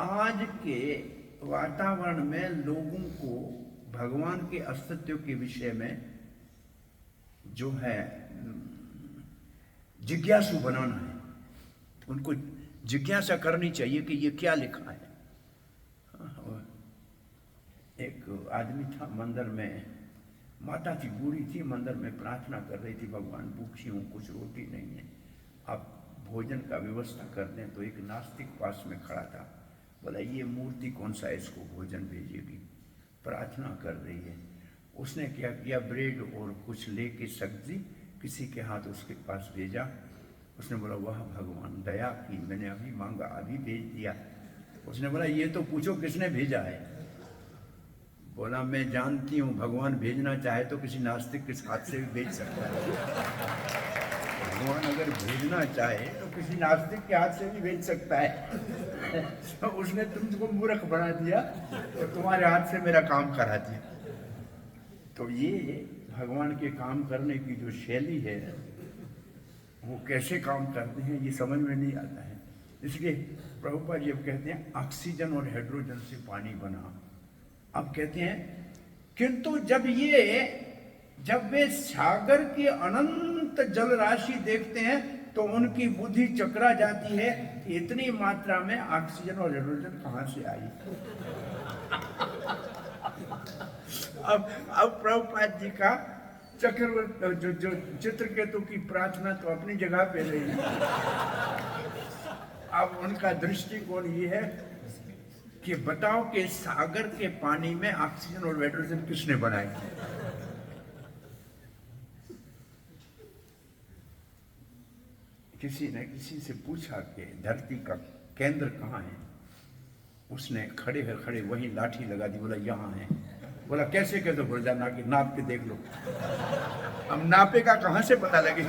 आज के वातावरण में लोगों को भगवान के अस्तित्व के विषय में जो है जिज्ञासु बनाना है, उनको जिज्ञासा करनी चाहिए कि ये क्या लिखा है। एक आदमी था मंदिर में, माता जी बूढ़ी थी, मंदिर में प्रार्थना कर रही थी, भगवान भूखी हूँ, कुछ रोटी नहीं है, आप भोजन का व्यवस्था कर दें। तो एक नास्तिक पास में खड़ा था, बोला ये मूर्ति कौन सा इसको भोजन भेजेगी, प्रार्थना कर रही है। उसने क्या किया, ब्रेड और कुछ लेके सब्जी किसी के हाथ उसके पास भेजा। उसने बोला वाह भगवान दया की, मैंने अभी मांगा अभी भेज दिया। उसने बोला ये तो पूछो किसने भेजा है। बोला मैं जानती हूँ, भगवान भेजना चाहे तो किसी नास्तिक के हाथ से भी भेज सकता है। भगवान अगर भेजना चाहे तो किसी नास्तिक के हाथ से भी भेज सकता है। तो उसने तुमको मूर्ख बना दिया और तुम्हारे हाथ से मेरा काम करा दिया। तो ये भगवान के काम करने की जो शैली है, वो कैसे काम करते हैं ये समझ में नहीं आता है। इसलिए प्रभुपाद जी अब कहते हैं ऑक्सीजन और हाइड्रोजन से पानी बना। अब कहते हैं किंतु जब वे सागर की अनंत जल राशि देखते हैं तो उनकी बुद्धि चकरा जाती है कि इतनी मात्रा में ऑक्सीजन और हाइड्रोजन कहां से आई। अब प्रभुपाद जी का चक्रवर्ती जो चित्रकेतु की प्रार्थना तो अपनी जगह पे रही। अब उनका दृष्टिकोण ये है कि बताओ कि सागर के पानी में ऑक्सीजन और हाइड्रोजन किसने बनाए। किसी ने किसी से पूछा कि धरती का केंद्र कहाँ है। उसने खड़े खड़े वही लाठी लगा दी, बोला यहाँ है। बोला कैसे कैसे, बोल जा नाप के देख लो। अब नापेगा कहाँ से पता लगे।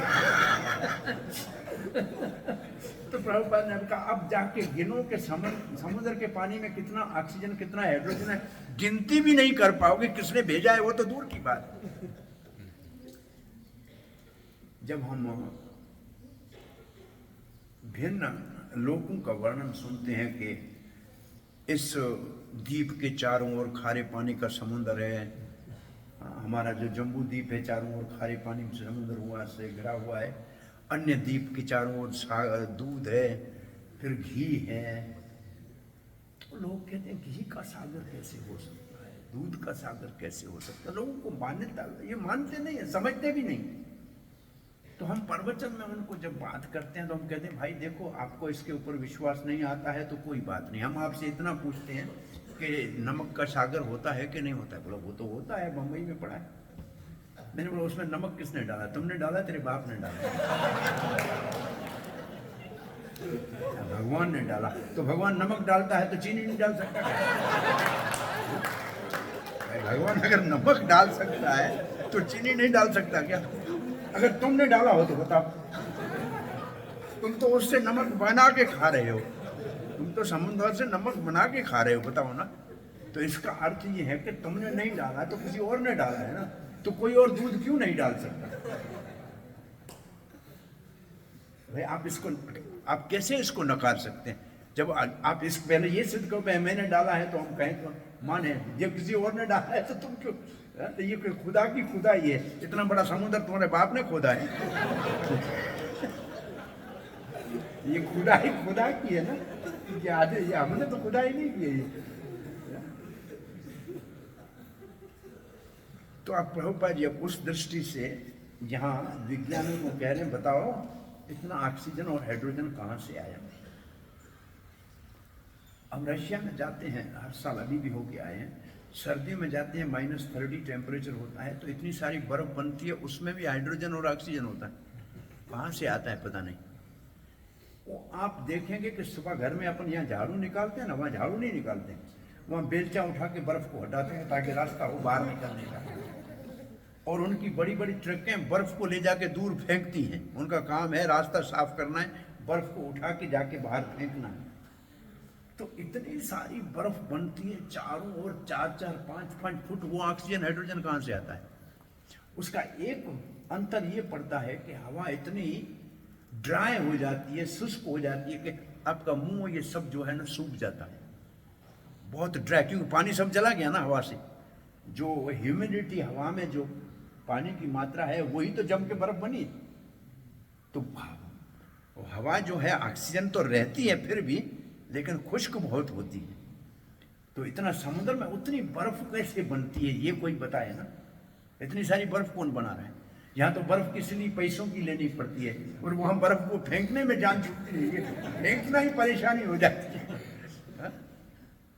तो प्रभुपाद ने कहा अब जाके गिनो के समुद्र के पानी में कितना ऑक्सीजन कितना हाइड्रोजन है, गिनती भी नहीं कर पाओगे, किसने भेजा है वो तो दूर की बात। जब हम भिन्न लोगों का वर्णन सुनते हैं कि इस द्वीप के चारों ओर खारे पानी का समुद्र है, हमारा जो जम्बू द्वीप है चारों ओर खारे पानी का समुद्र हुआ से घिरा हुआ है, अन्य द्वीप के चारों ओर दूध है, फिर घी है। तो लोग कहते हैं घी का सागर कैसे हो सकता है, दूध का सागर कैसे हो सकता है। लोगों को मान्यता, ये मानते नहीं है, समझते भी नहीं। तो हम प्रवचन में उनको जब बात करते हैं तो हम कहते हैं भाई देखो आपको इसके ऊपर विश्वास नहीं आता है तो कोई बात नहीं, हम आपसे इतना पूछते हैं कि नमक का सागर होता है कि नहीं होता है। बोला वो तो होता है, बम्बई में पड़ा है। मैंने बोला उसमें नमक किसने डाला, तुमने डाला, तेरे बाप ने डाला, भगवान ने डाला। तो भगवान नमक डालता है तो चीनी नहीं डाल सकता। भगवान अगर नमक डाल सकता है तो चीनी नहीं डाल सकता क्या। अगर तुमने डाला हो तो बताओ, तुम तो उससे नमक बना के खा रहे हो, तुम तो समुद्र से नमक बना के खा रहे हो, बताओ ना। तो इसका अर्थ ये है कि तुमने नहीं डाला तो किसी और ने डाला है ना, तो कोई और दूध क्यों नहीं डाल सकता। भाई आप कैसे इसको नकार सकते हैं। जब आप इस पहले ये सिद्ध करो मैंने डाला है तो हम कहें तो माने, जब किसी और ने डाला है तो तुम क्यों। तो ये खुदा की खुदा ही है, इतना बड़ा समुद्र तुम्हारे बाप ने खोदा है। ये खुदा ही खुदा की है ना, ये हमने तो खुदा ही नहीं की है ये। तो आप प्रभुपाद जी अब उस दृष्टि से यहाँ विज्ञानियों को कह रहे हैं बताओ इतना ऑक्सीजन और हाइड्रोजन कहाँ से आया। हम रशिया में जाते हैं, हर साल अभी भी होके आए हैं, सर्दियों में जाते हैं -30 टेम्परेचर होता है तो इतनी सारी बर्फ बनती है, उसमें भी हाइड्रोजन और ऑक्सीजन होता है। कहाँ से आता है पता नहीं। वो आप देखेंगे कि सुबह घर में अपन यहाँ झाड़ू निकालते हैं ना, वहाँ झाड़ू नहीं निकालते, वहाँ बेलचा उठा के बर्फ को हटाते हैं ताकि रास्ता हो बाहर निकलने का। और उनकी बड़ी बड़ी ट्रकें बर्फ को ले जाके दूर फेंकती हैं। उनका काम है रास्ता साफ करना है, बर्फ को उठा के जाके बाहर फेंकना है। तो इतनी सारी बर्फ बनती है चारों ओर, 4-4, 5-5 फुट। वो ऑक्सीजन हाइड्रोजन कहाँ से आता है? उसका एक अंतर ये पड़ता है कि हवा इतनी ड्राई हो जाती है, शुष्क हो जाती है कि आपका मुंह ये सब जो है ना सूख जाता है, बहुत ड्राई, क्योंकि पानी सब जला गया ना हवा से। जो ह्यूमिडिटी हवा में जो पानी की मात्रा है वही तो जम के बर्फ बनी। तो हवा जो है ऑक्सीजन तो रहती है फिर भी, लेकिन खुश्क बहुत होती है। तो इतना समुद्र में उतनी बर्फ कैसे बनती है ये कोई बताए ना। इतनी सारी बर्फ कौन बना रहा है? यहाँ तो बर्फ किस लिए पैसों की लेनी पड़ती है, और वहाँ बर्फ को फेंकने में जान छूटती है, फेंकना ही परेशानी हो जाती है।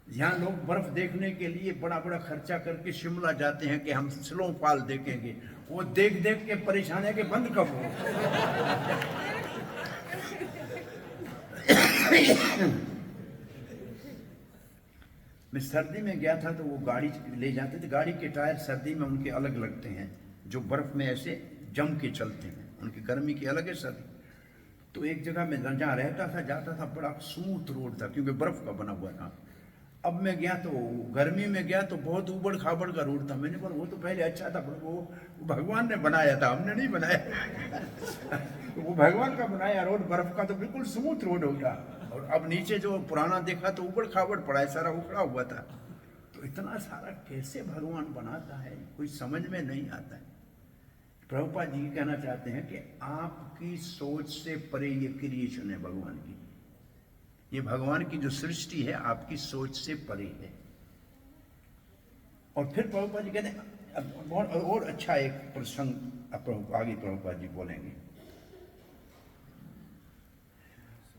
यहाँ लोग बर्फ देखने के लिए बड़ा बड़ा खर्चा करके शिमला जाते हैं कि हम स्नोफॉल देखेंगे। वो देख देख के परेशान है कि बंद कब हो। मैं सर्दी में गया था तो वो गाड़ी ले जाते थे, गाड़ी के टायर सर्दी में उनके अलग लगते हैं, जो बर्फ में ऐसे जम के चलते हैं। उनकी गर्मी की अलग है, सर्दी। तो एक जगह में जहाँ रहता था जाता था, बड़ा स्मूथ रोड था क्योंकि बर्फ का बना हुआ था। अब मैं गया तो गर्मी में गया तो बहुत उबड़ खाबड़ का रोड था। मैंने बोला वो तो पहले अच्छा था, वो भगवान ने बनाया था, हमने नहीं बनाया। वो भगवान का बनाया रोड बर्फ का तो बिल्कुल स्मूथ रोड होगा, और अब नीचे जो पुराना देखा तो उबड़ खाबड़ पड़ा है, सारा उखड़ा हुआ था। तो इतना सारा कैसे भगवान बनाता है कोई समझ में नहीं आता है। प्रभुपाद जी कहना चाहते हैं कि आपकी सोच से परे ये क्रिएशन है भगवान की। ये भगवान की जो सृष्टि है आपकी सोच से परे है। और फिर प्रभुपाद जी कहते हैं और अच्छा एक प्रसंग आगे प्रभुपाद जी बोलेंगे।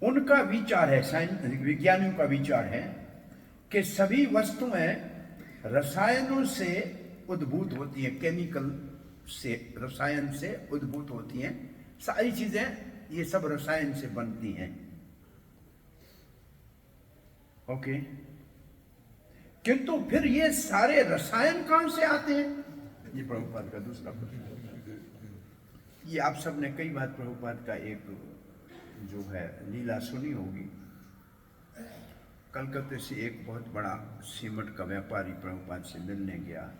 उनका विचार है, विज्ञानियों का विचार है कि सभी वस्तुएं रसायनों से उद्भूत होती हैं, केमिकल से, रसायन से उद्भूत होती हैं। सारी चीजें ये सब रसायन से बनती हैं। ओके, किंतु फिर ये सारे रसायन कहां से आते हैं? ये प्रभुपाद का दूसरा प्रश्न। ये आप सब ने कई बार प्रभुपाद का एक जो है लीला सुनी होगी। कलकत्ते से एक बहुत बड़ा सीमेंट का व्यापारी प्रभुपाद से मिलने गया।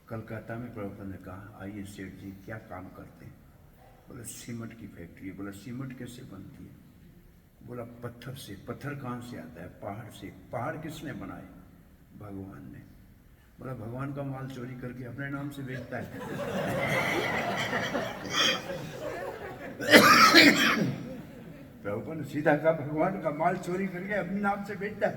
कलकत्ता में प्रभुपाद ने कहा, आइए सेठ जी क्या काम करते हैं? बोला सीमेंट की फैक्ट्री है। बोला सीमेंट कैसे बनती है? बोला पत्थर से। पत्थर कहाँ से आता है? पहाड़ से। पहाड़ किसने बनाए? भगवान ने। बोला भगवान का माल चोरी करके अपने नाम से बेचता है? प्रभुपाद ने सीधा कहा भगवान का माल चोरी करके अपने नाम से बेचता है?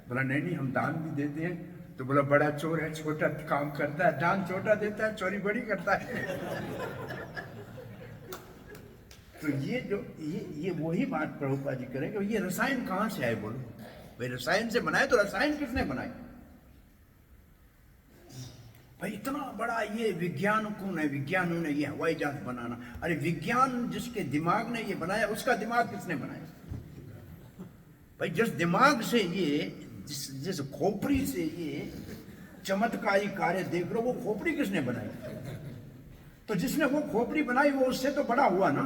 बोला नहीं नहीं, हम दान भी देते हैं। तो बोला बड़ा चोर है, छोटा काम करता है, दान छोटा देता है, चोरी बड़ी करता है। तो ये जो ये वही बात प्रभुपाद जी करेंगे। ये रसायन कहाँ से आए? बोलो भाई, रसायन से बनाए तो रसायन किसने बनाए? भाई इतना बड़ा ये विज्ञान कौन है? विज्ञान ने ये हवाई जहाज बनाना, अरे विज्ञान जिसके दिमाग ने ये बनाया उसका दिमाग किसने बनाया? भाई जिस दिमाग से ये जिस खोपड़ी से ये चमत्कारी कार्य देख रहे हो, वो खोपड़ी किसने बनाई? तो जिसने वो खोपड़ी बनाई वो उससे तो बड़ा हुआ ना।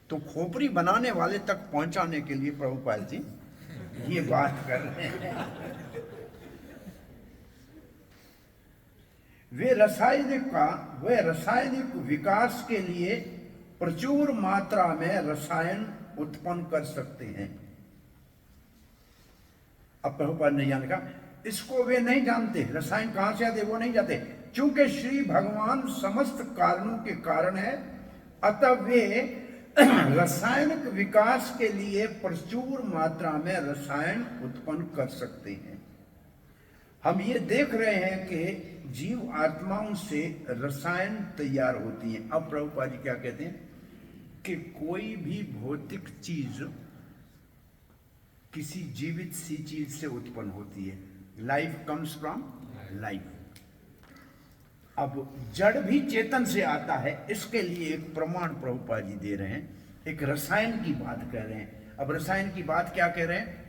तो खोपड़ी बनाने वाले तक पहुंचाने के लिए प्रभुपाद जी ये बात कर रहे हैं। वे रासायनिक विकास के लिए प्रचुर मात्रा में रसायन उत्पन्न कर सकते हैं। अब प्रभुपाद ने यहां कहा इसको वे नहीं जानते, रसायन कहां से आते वो नहीं जानते, क्योंकि श्री भगवान समस्त कारणों के कारण है, अतः वे रासायनिक विकास के लिए प्रचुर मात्रा में रसायन उत्पन्न कर सकते हैं। हम ये देख रहे हैं कि जीव आत्माओं से रसायन तैयार होती हैं। अब प्रभुपाद जी क्या कहते हैं कि कोई भी भौतिक चीज किसी जीवित सी चीज से उत्पन्न होती है। Life comes from life. अब जड़ भी चेतन से आता है, इसके लिए एक प्रमाण प्रभुपाद जी दे रहे हैं। एक रसायन की बात कह रहे हैं। अब रसायन की बात क्या कह रहे हैं?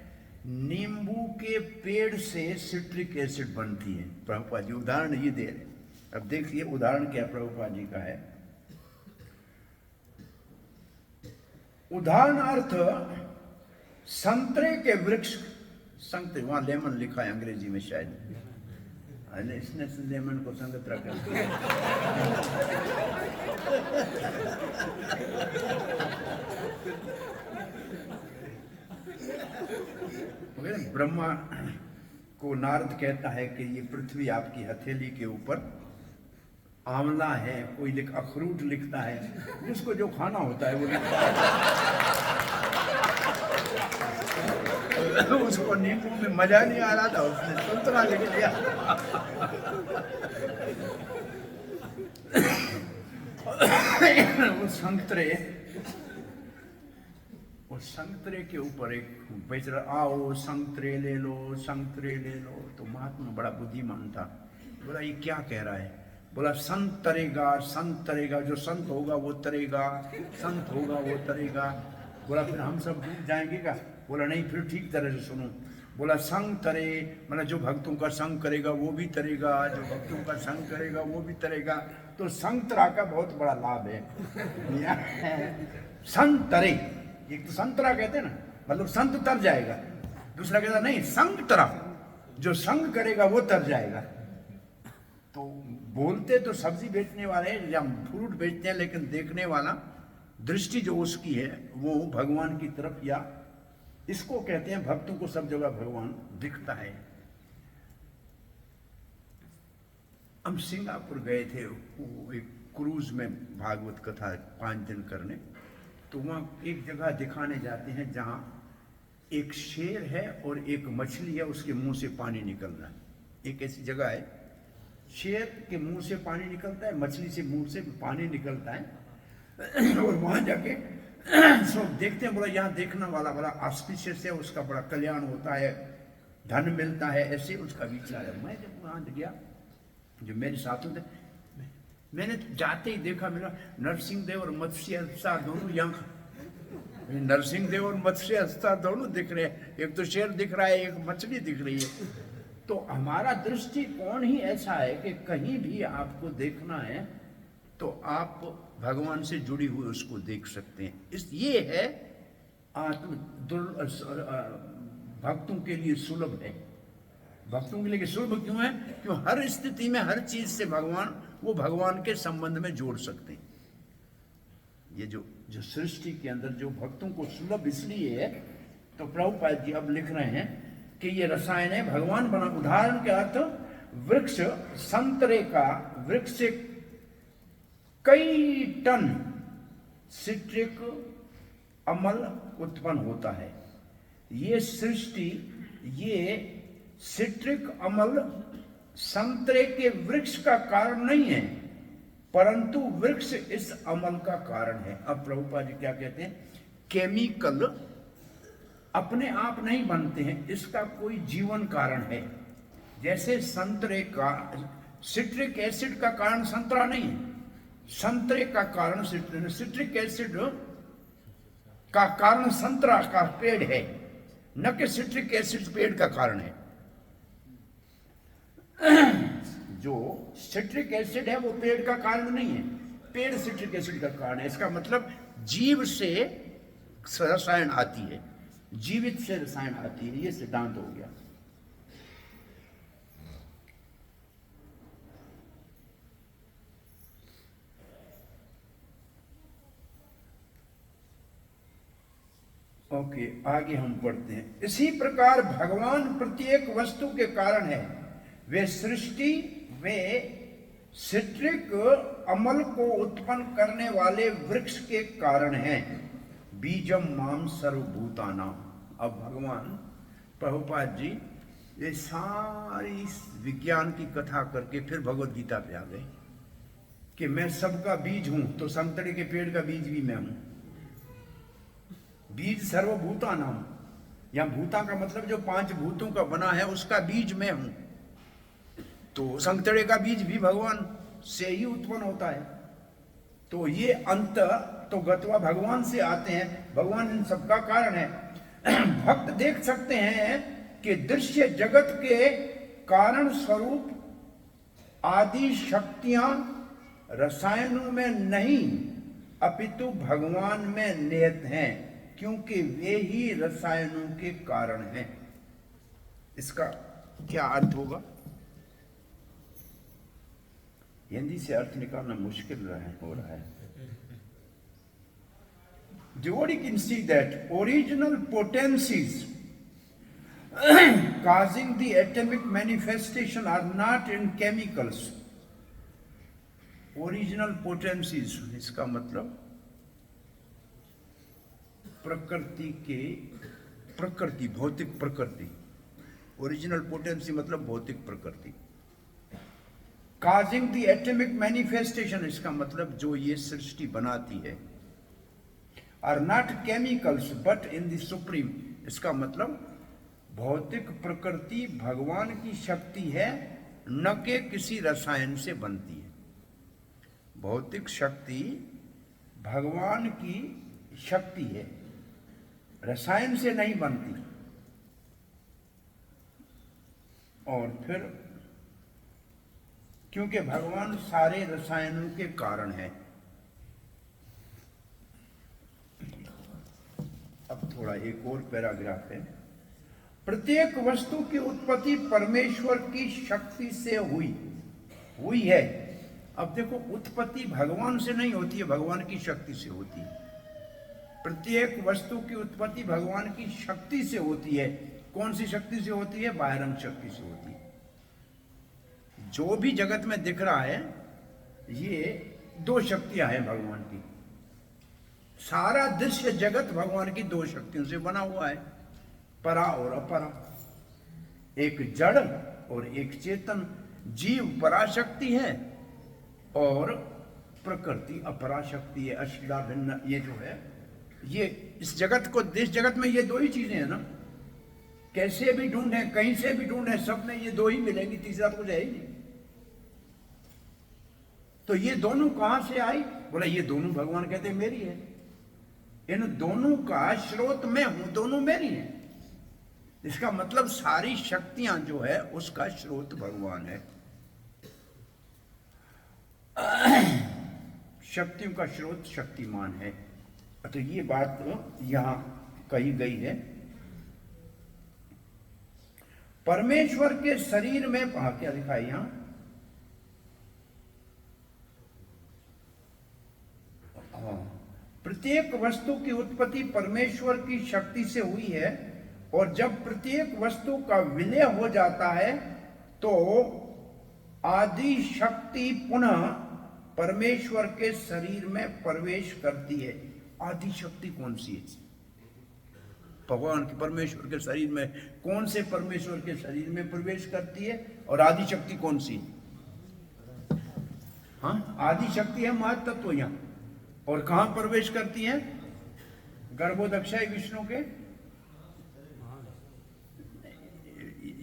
नींबू के पेड़ से सिट्रिक एसिड बनती है। प्रभुपाद जी उदाहरण ये दे रहे हैं। अब देखिए उदाहरण क्या प्रभुपाद जी का है। उदाहरणार्थ संतरे के वृक्ष, संतरे वहां लेमन लिखा है अंग्रेजी में शायद, इसने लेमन को संगतरा कर दिया। ब्रह्मा को नारद कहता है कि ये पृथ्वी आपकी हथेली के ऊपर आंवला है, कोई अखरूट लिखता है, जिसको जो खाना होता है वो लिखता है। उसको नींबू में मजा नहीं आ रहा था, उसने संतरा लिख लिया। वो संतरे के ऊपर एक बेच रहा, आओ संतरे ले लो, संतरे ले लो। तो महात्मा बड़ा बुद्धिमान था, बोला ये क्या कह रहा है? बोला संत तरेगा, संत तरेगा, जो संत होगा वो तरेगा, संत होगा वो तरेगा। बोला फिर हम सब डूब जाएंगे क्या? बोला नहीं, फिर ठीक तरह से सुनो। बोला संग तरे, मतलब जो भक्तों का संग करेगा वो भी तरेगा, जो भक्तों का संग करेगा वो भी तरेगा। तो संतरा का बहुत बड़ा लाभ है। संतरे, एक तो संतरा कहते हैं ना, मतलब संत तर जाएगा। दूसरा कहता नहीं, संग तरा, जो संग करेगा वो तर जाएगा। तो बोलते तो सब्जी बेचने वाले या फ्रूट बेचते हैं, लेकिन देखने वाला दृष्टि जो उसकी है वो भगवान की तरफ, या इसको कहते हैं भक्तों को सब जगह भगवान दिखता है। हम सिंगापुर गए थे, वो एक क्रूज में भागवत कथा 5 दिन करने। तो वहाँ एक जगह दिखाने जाते हैं जहाँ एक शेर है और एक मछली है, उसके मुंह से पानी निकल रहा है। एक ऐसी जगह है, शेर के मुंह से पानी निकलता है, मछली से मुंह से पानी निकलता है। और वहां जाके सब देखते हैं, बोला यहाँ देखने वाला बड़ा ऑस्पिशियस है, उसका बड़ा कल्याण होता है, धन मिलता है, ऐसे उसका विचार है। मैं जब वहां गया, जो मेरे साथों थे, मैंने जाते ही देखा, मेरा नरसिंह देव और मत्स्य अवतार दोनों यहाँ, नरसिंह देव और मत्स्य अवतार दोनों दिख रहे हैं। एक तो शेर दिख रहा है, एक मछली दिख रही है। तो हमारा दृष्टिकोण ही ऐसा है कि कहीं भी आपको देखना है तो आप भगवान से जुड़ी हुई उसको देख सकते हैं। ये है आत्म भक्तों के लिए सुलभ है। भक्तों के लिए सुलभ क्यों है? क्यों हर स्थिति में हर चीज से भगवान, वो भगवान के संबंध में जोड़ सकते हैं। ये जो सृष्टि के अंदर जो भक्तों को सुलभ इसलिए है, तो प्रभुपाद जी अब लिख रहे हैं कि ये रसायन है भगवान बना। उदाहरण के अर्थ, वृक्ष संतरे का वृक्ष से कई टन सिट्रिक अम्ल उत्पन्न होता है। ये सृष्टि, ये सिट्रिक अम्ल संतरे के वृक्ष का कारण नहीं है, परंतु वृक्ष इस अम्ल का कारण है। अब प्रभुपाद जी क्या कहते हैं? केमिकल अपने आप नहीं बनते हैं, इसका कोई जीवन कारण है। जैसे संतरे का सिट्रिक एसिड का कारण संतरा नहीं है, संतरे का कारण सिट्रिक एसिड का कारण संतरा का पेड़ है, न कि सिट्रिक एसिड पेड़ का कारण है। जो सिट्रिक एसिड है वो पेड़ का कारण नहीं है, पेड़ सिट्रिक एसिड का कारण है। इसका मतलब जीव से रसायन आती है, जीवित से रसायन आती है, ये सिद्धांत हो गया। ओके, आगे हम पढ़ते हैं। इसी प्रकार भगवान प्रत्येक वस्तु के कारण है। वे सृष्टि, वे सिट्रिक अम्ल को उत्पन्न करने वाले वृक्ष के कारण हैं। बीजम माम सर्वभूतानाम। अब भगवान प्रभुपाद जी ये सारी विज्ञान की कथा करके फिर भगवत गीता पे आ गए कि मैं सबका बीज हूं। तो संतरे के पेड़ का बीज भी मैं हूं। बीज सर्वभूतानाम, या भूता का मतलब जो 5 भूतों का बना है उसका बीज मैं हूं। तो संतरे का बीज भी भगवान से ही उत्पन्न होता है। तो ये अंत तो गत्वा भगवान से आते हैं, भगवान इन सबका कारण है। भक्त देख सकते हैं कि दृश्य जगत के कारण स्वरूप आदि शक्तियां रसायनों में नहीं अपितु भगवान में निहित हैं, क्योंकि वे ही रसायनों के कारण हैं। इसका क्या अर्थ होगा? हिंदी से अर्थ निकालना मुश्किल हो रहा है। Devotee can see that original potencies causing the atomic manifestation are not in chemicals. Original potencies, इसका मतलब प्रकृति, भौतिक प्रकृति। ओरिजिनल पोटेंसी मतलब भौतिक प्रकृति। काजिंग द एटॉमिक मैनिफेस्टेशन, इसका मतलब जो ये सृष्टि बनाती है। Are not chemicals but in the supreme, इसका मतलब भौतिक प्रकृति भगवान की शक्ति है, न कि किसी रसायन से बनती है। भौतिक शक्ति भगवान की शक्ति है, रसायन से नहीं बनती। और फिर क्योंकि भगवान सारे रसायनों के कारण है। अब थोड़ा एक और पैराग्राफ है। प्रत्येक वस्तु की उत्पत्ति परमेश्वर की शक्ति से हुई है। अब देखो, उत्पत्ति भगवान से नहीं होती है, भगवान की शक्ति से होती है। प्रत्येक वस्तु की उत्पत्ति भगवान की शक्ति से होती है। कौन सी शक्ति से होती है? बाह्यंग शक्ति से होती है। जो भी जगत में दिख रहा है, ये दो शक्तियां हैं भगवान की। सारा दृश्य जगत भगवान की दो शक्तियों से बना हुआ है, परा और अपरा। एक जड़ और एक चेतन। जीव पराशक्ति है और प्रकृति अपराशक्ति है। अष्टा भिन्न, ये जो है, ये इस जगत को, इस जगत में ये दो ही चीजें हैं ना। कैसे भी ढूंढे, कहीं से भी ढूंढे, सब में ये दो ही मिलेंगी, तीसरा तो कुछ है ही नहीं। तो ये दोनों कहां से आई? बोला ये दोनों भगवान कहते हैं मेरी है। इन दोनों का स्रोत मैं हूं, दोनों मेरी है। इसका मतलब सारी शक्तियां जो है उसका स्रोत भगवान है। शक्तियों का स्रोत शक्तिमान है। तो ये बात यहां कही गई है। परमेश्वर के शरीर में, क्या लिखा है यहां? प्रत्येक वस्तु की उत्पत्ति परमेश्वर की शक्ति से हुई है, और जब प्रत्येक वस्तु का विलय हो जाता है तो आदि शक्ति पुनः परमेश्वर के शरीर में प्रवेश करती है। आदि शक्ति कौन सी है? भगवान की, परमेश्वर के शरीर में कौन से परमेश्वर के शरीर में प्रवेश करती है? और आदि शक्ति कौन सी? हाँ, आदि शक्ति है महत्त्व यहां। और कहां प्रवेश करती है? गर्भोदक्षाई विष्णु के।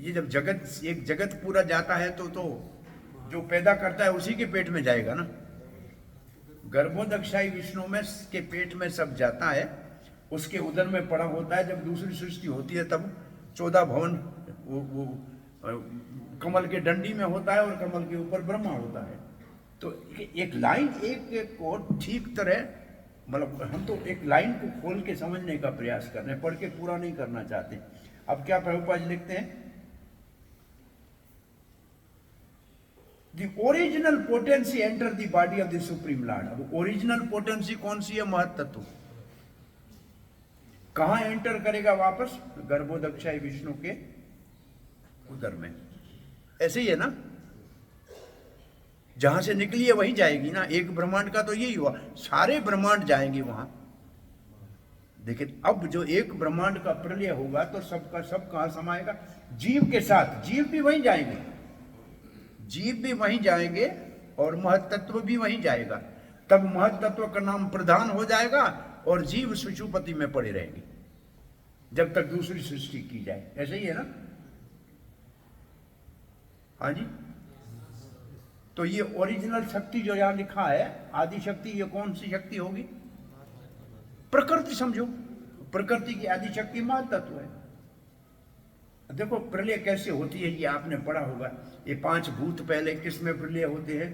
ये जब एक जगत पूरा जाता है तो जो पैदा करता है उसी के पेट में जाएगा ना। गर्भोदक्षाई विष्णु में के पेट में सब जाता है, उसके उदर में पड़ा होता है। जब दूसरी सृष्टि होती है तब 14 भवन वो कमल के डंडी में होता है, और कमल के ऊपर ब्रह्मा होता है। तो एक लाइन एक को ठीक तरह, मतलब हम तो एक लाइन को खोल के समझने का प्रयास कर रहे हैं, पढ़ के पूरा नहीं करना चाहते। अब क्या प्रभुपाद लिखते हैं? The original potency enter the body of the supreme lord। अब ओरिजिनल पोटेंसी कौन सी है? महत्त्व। कहां एंटर करेगा वापस? गर्भोदक्षाई विष्णु के उदर में। ऐसे ही है ना, जहां से निकली है वहीं जाएगी ना। एक ब्रह्मांड का तो यही हुआ, सारे ब्रह्मांड जाएंगे वहां। लेकिन अब जो एक ब्रह्मांड का प्रलय होगा तो सबका सब कहां समाएगा? जीव के साथ। जीव भी वहीं जाएंगे, जीव भी वहीं जाएंगे और महत्त्व भी वहीं जाएगा। तब महत्त्व का नाम प्रधान हो जाएगा और जीव सुषुप्ति में पड़े रहेंगे जब तक दूसरी सृष्टि की जाए। ऐसे ही है ना? हाँ जी। तो ये ओरिजिनल शक्ति जो यहां लिखा है, आदि शक्ति, ये कौन सी शक्ति होगी? प्रकृति समझो। प्रकृति की आदि शक्ति महत्त्व है। देखो प्रलय कैसे होती है ये आपने पढ़ा होगा। ये 5 भूत पहले किस में प्रलय होते हैं?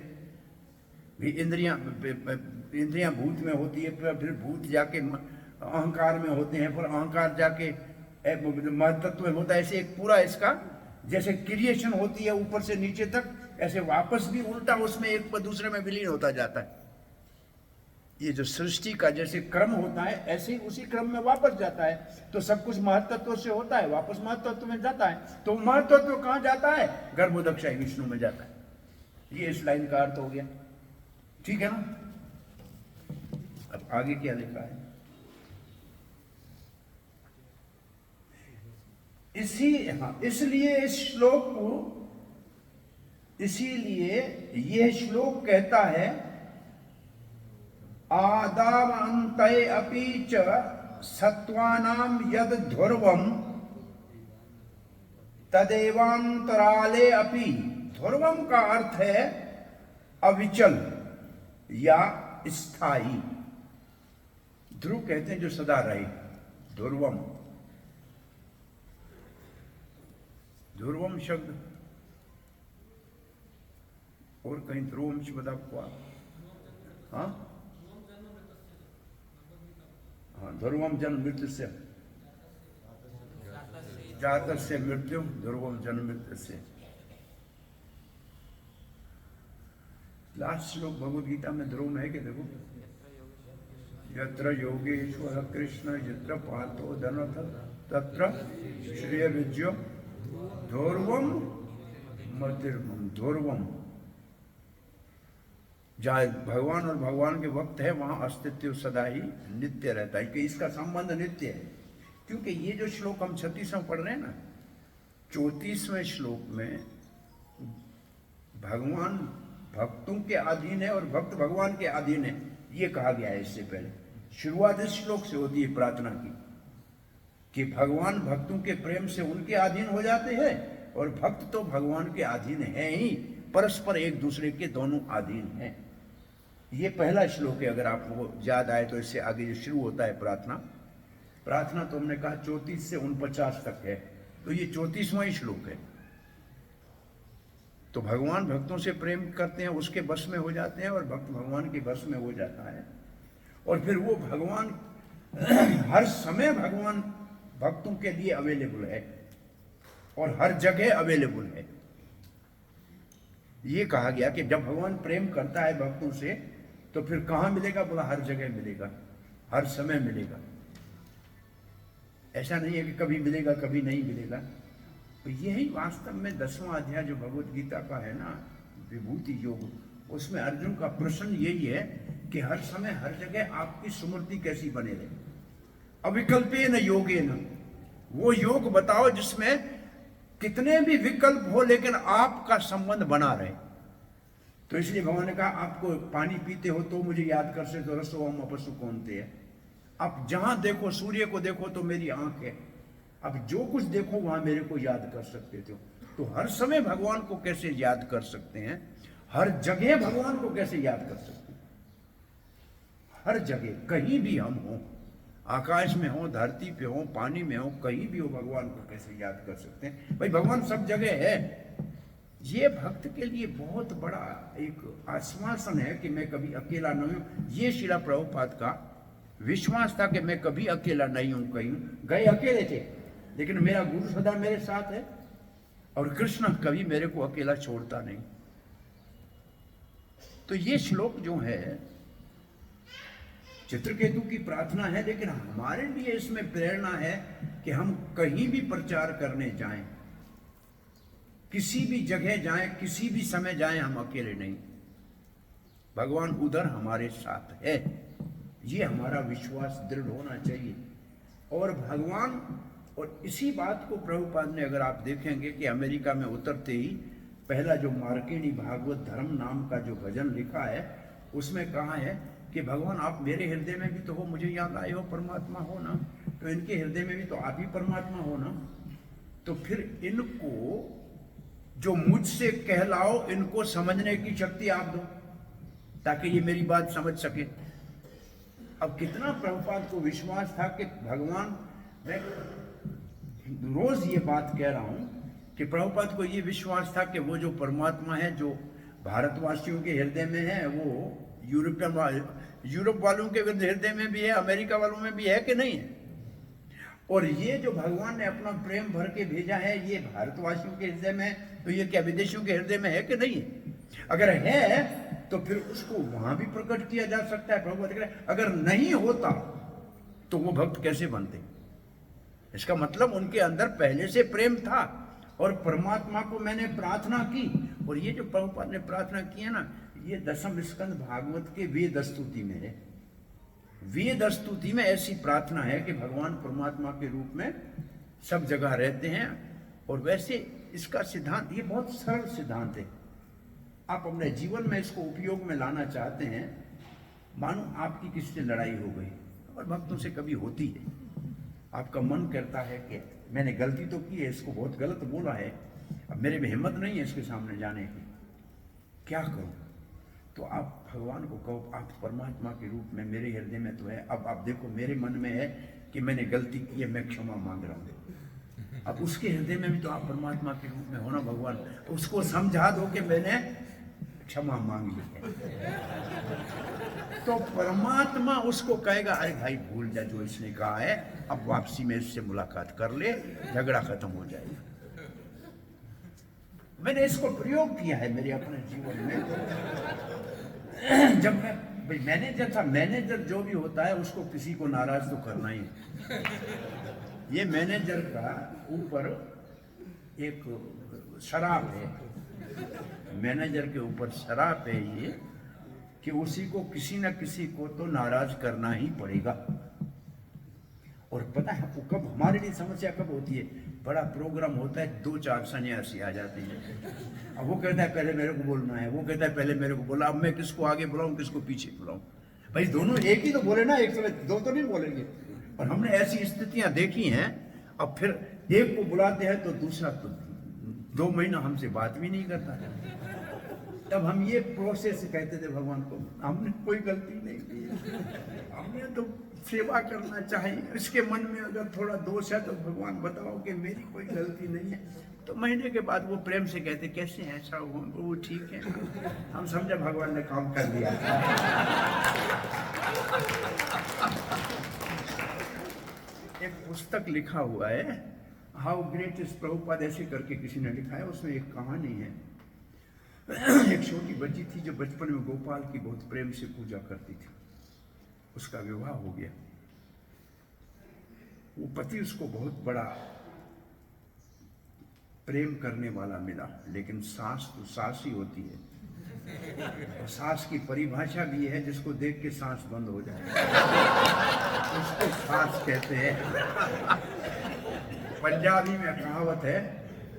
इंद्रियां भूत में होती है, फिर भूत जाके अहंकार में होते हैं, फिर अहंकार जाके महतत्व में होता है। ऐसे एक पूरा इसका जैसे क्रिएशन होती है ऊपर से नीचे तक, ऐसे वापस भी उल्टा उसमें एक पर दूसरे में विलीन होता जाता है। ये जो सृष्टि का जैसे क्रम होता है ऐसे ही उसी क्रम में वापस जाता है। तो सब कुछ महतत्व से होता है, वापस महतत्व में जाता है। तो महतत्व कहां जाता है? गर्भोदकशाही विष्णु में जाता है। ये इस लाइन का अर्थ हो गया, ठीक है ना? अब आगे क्या लिखा है? इसलिए इस श्लोक को, इसीलिए यह श्लोक कहता है आदावंतये अपि च सत्वानां यद ध्रुवम तदेवांतराले अपि। ध्रुवम का अर्थ है अविचल या स्थायी। ध्रुव कहते हैं जो सदा रहे, ध्रुवम। ध्रुवम शब्द और कहीं ध्रुवम शब्द आपको हाँ हाँ, ध्रुवम जन्म मृत्यु से जातक से मृत्यु, ध्रुवम जन्म मृत्यु से। लास्ट श्लोक भगवद गीता में ध्रुव में है कि देखो, यत्र योगेश्वर कृष्ण यत्र पार्थो धनथ तत्र श्रेय विजयो ध्रुवम मतिर्मम। ध्रुवम जहाँ भगवान और भगवान के वक्त है वहां अस्तित्व सदा ही नित्य रहता है, कि इसका संबंध नित्य है। क्योंकि ये जो श्लोक हम 36वां पढ़ रहे हैं ना, 34वें श्लोक में भगवान भक्तों के अधीन है और भक्त भगवान के अधीन है, ये कहा गया है। इससे पहले शुरुआत इस श्लोक से होती है प्रार्थना की, कि भगवान भक्तों के प्रेम से उनके अधीन हो जाते हैं और भक्त तो भगवान के अधीन है ही, परस्पर एक दूसरे के दोनों अधीन हैं। ये पहला श्लोक है, अगर आपको याद आए तो। इससे आगे जो शुरू होता है प्रार्थना, प्रार्थना तो हमने कहा 34 से 49 तक है, तो ये 34वां ही श्लोक है। तो भगवान भक्तों से प्रेम करते हैं, उसके बस में हो जाते हैं, और भक्त भगवान के बस में हो जाता है। और फिर वो भगवान हर समय भगवान भक्तों के लिए अवेलेबल है और हर जगह अवेलेबल है। ये कहा गया कि जब भगवान प्रेम करता है भक्तों से तो फिर कहां मिलेगा? बोला हर जगह मिलेगा, हर समय मिलेगा। ऐसा नहीं है कि कभी मिलेगा कभी नहीं मिलेगा। तो यही वास्तव में 10वां अध्याय जो भगवत गीता का है ना, विभूति योग, उसमें अर्जुन का प्रश्न यही है कि हर समय हर जगह आपकी स्मृति कैसी बने रहे। अविकल्पेन योगेन, वो योग बताओ जिसमें कितने भी विकल्प हो लेकिन आपका संबंध बना रहे। तो इसलिए भगवान ने कहा आपको पानी पीते हो तो मुझे याद कर सकते हो, रसोम अपसु कौनते है। आप जहां देखो, सूर्य को देखो तो मेरी आंख है, अब जो कुछ देखो वहां मेरे को याद कर सकते थे। तो हर समय भगवान को कैसे याद कर सकते हैं, हर जगह भगवान को कैसे याद कर सकते हैं? हर जगह, कहीं भी हम हो, आकाश में हो, धरती पे हो, पानी में हो, कहीं भी हो, भगवान को कैसे याद कर सकते हैं? भाई भगवान सब जगह है। ये भक्त के लिए बहुत बड़ा एक आश्वासन है कि मैं कभी अकेला नहीं हूं। ये श्रील प्रभुपाद का विश्वास था कि मैं कभी अकेला नहीं हूं। कहीं गए अकेले थे लेकिन मेरा गुरु सदा मेरे साथ है, और कृष्ण कभी मेरे को अकेला छोड़ता नहीं। तो ये श्लोक जो है चित्रकेतु की प्रार्थना है, लेकिन हमारे लिए इसमें प्रेरणा है कि हम कहीं भी प्रचार करने जाएं, किसी भी जगह जाएं, किसी भी समय जाएं, हम अकेले नहीं। भगवान उधर हमारे साथ है, ये हमारा विश्वास दृढ़ होना चाहिए। और भगवान, और इसी बात को प्रभुपाद ने, अगर आप देखेंगे कि अमेरिका में उतरते ही पहला जो मार्केणी भागवत धर्म नाम का जो भजन लिखा है, उसमें कहा है कि भगवान आप मेरे हृदय में भी तो हो, मुझे याद आए हो, परमात्मा हो ना, तो इनके हृदय में भी तो आप ही परमात्मा हो ना। तो फिर इनको जो मुझसे कहलाओ, इनको समझने की शक्ति आप दो ताकि ये मेरी बात समझ सके। अब कितना प्रभुपाद को विश्वास था कि भगवान, मैं रोज ये बात कह रहा हूं कि प्रभुपाद को ये विश्वास था कि वो जो परमात्मा है जो भारतवासियों के हृदय में है, वो यूरोप वालों के हृदय में भी है, अमेरिका वालों में भी है कि नहीं है। और ये जो भगवान ने अपना प्रेम भर के भेजा है, ये भारतवासियों के हृदय में है, तो ये क्या विदेशियों के हृदय में है कि नहीं है? अगर है तो फिर उसको वहां भी प्रकट किया जा सकता है। प्रभुपाद कह रहे हैं, अगर नहीं होता तो वो भक्त कैसे बनते? इसका मतलब उनके अंदर पहले से प्रेम था और परमात्मा को मैंने प्रार्थना की। और ये जो प्रभुपाद ने प्रार्थना की है ना, ये दशम स्कंद भागवत के वेद स्तुति में है। वेद स्तुति में ऐसी प्रार्थना है कि भगवान परमात्मा के रूप में सब जगह रहते हैं। और वैसे इसका सिद्धांत, ये बहुत सरल सिद्धांत है। आप अपने जीवन में इसको उपयोग में लाना चाहते हैं। मानो आपकी किसी से लड़ाई हो गई, और भक्तों से कभी होती है, आपका मन करता है कि मैंने गलती तो की है, इसको बहुत गलत बोला है, अब मेरे में हिम्मत नहीं है इसके सामने जाने की, क्या करूं? तो आप भगवान को कहो, आप परमात्मा के रूप में मेरे हृदय में तो है, अब आप देखो मेरे मन में है कि मैंने गलती की है, मैं क्षमा मांग रहा हूं। अब उसके हृदय में भी तो आप परमात्मा के रूप में हो ना भगवान, तो उसको समझा दो कि मैंने क्षमा मांग ली है। तो परमात्मा उसको कहेगा, अरे भाई भूल जा जो इसने कहा है, अब वापसी में इससे मुलाकात कर ले, झगड़ा खत्म हो जाएगा। मैंने इसको प्रयोग किया है मेरे अपने जीवन में। जब मैं भाई मैनेजर था, मैनेजर जो भी होता है उसको किसी को नाराज तो करना ही है। ये मैनेजर का ऊपर एक शराब है, मैनेजर के ऊपर शराब है ये, कि उसी को किसी न किसी को तो नाराज करना ही पड़ेगा। और पता है वो कब हमारे लिए समस्या कब होती है? बड़ा प्रोग्राम होता है, 2-4 सन्यासी आ जाते हैं। अब वो कहता है पहले मेरे को बोलना है, वो कहता है पहले मेरे को बोला, अब मैं किसको आगे बुलाऊं किसको पीछे बुलाऊं? भाई दोनों एक ही तो बोले ना, एक समय दो तो नहीं बोलेंगे। और हमने ऐसी स्थितियां देखी हैं। अब फिर एक को बुलाते हैं तो दूसरा तो 2 महीना हमसे बात भी नहीं करता है। तब हम ये प्रोसेस कहते थे भगवान को, हमने कोई गलती नहीं की, हमने तो सेवा करना चाहिए। इसके मन में अगर थोड़ा दोष है तो भगवान बताओ कि मेरी कोई गलती नहीं है। तो महीने के बाद वो प्रेम से कहते, कैसे हैं? ऐसा वो ठीक है। हम समझे भगवान ने काम कर दिया। एक पुस्तक लिखा हुआ है, हाउ ग्रेट इज प्रभुपाद, ऐसे करके किसी ने लिखा है। उसमें एक कहानी है, एक छोटी बच्ची थी जो बचपन में गोपाल की बहुत प्रेम से पूजा करती थी। उसका विवाह हो गया। वो पति उसको बहुत बड़ा प्रेम करने वाला मिला, लेकिन सास तो सास ही होती है। और सास की परिभाषा भी है, जिसको देख के सांस बंद हो जाए उसको सास कहते हैं। पंजाबी में कहावत है,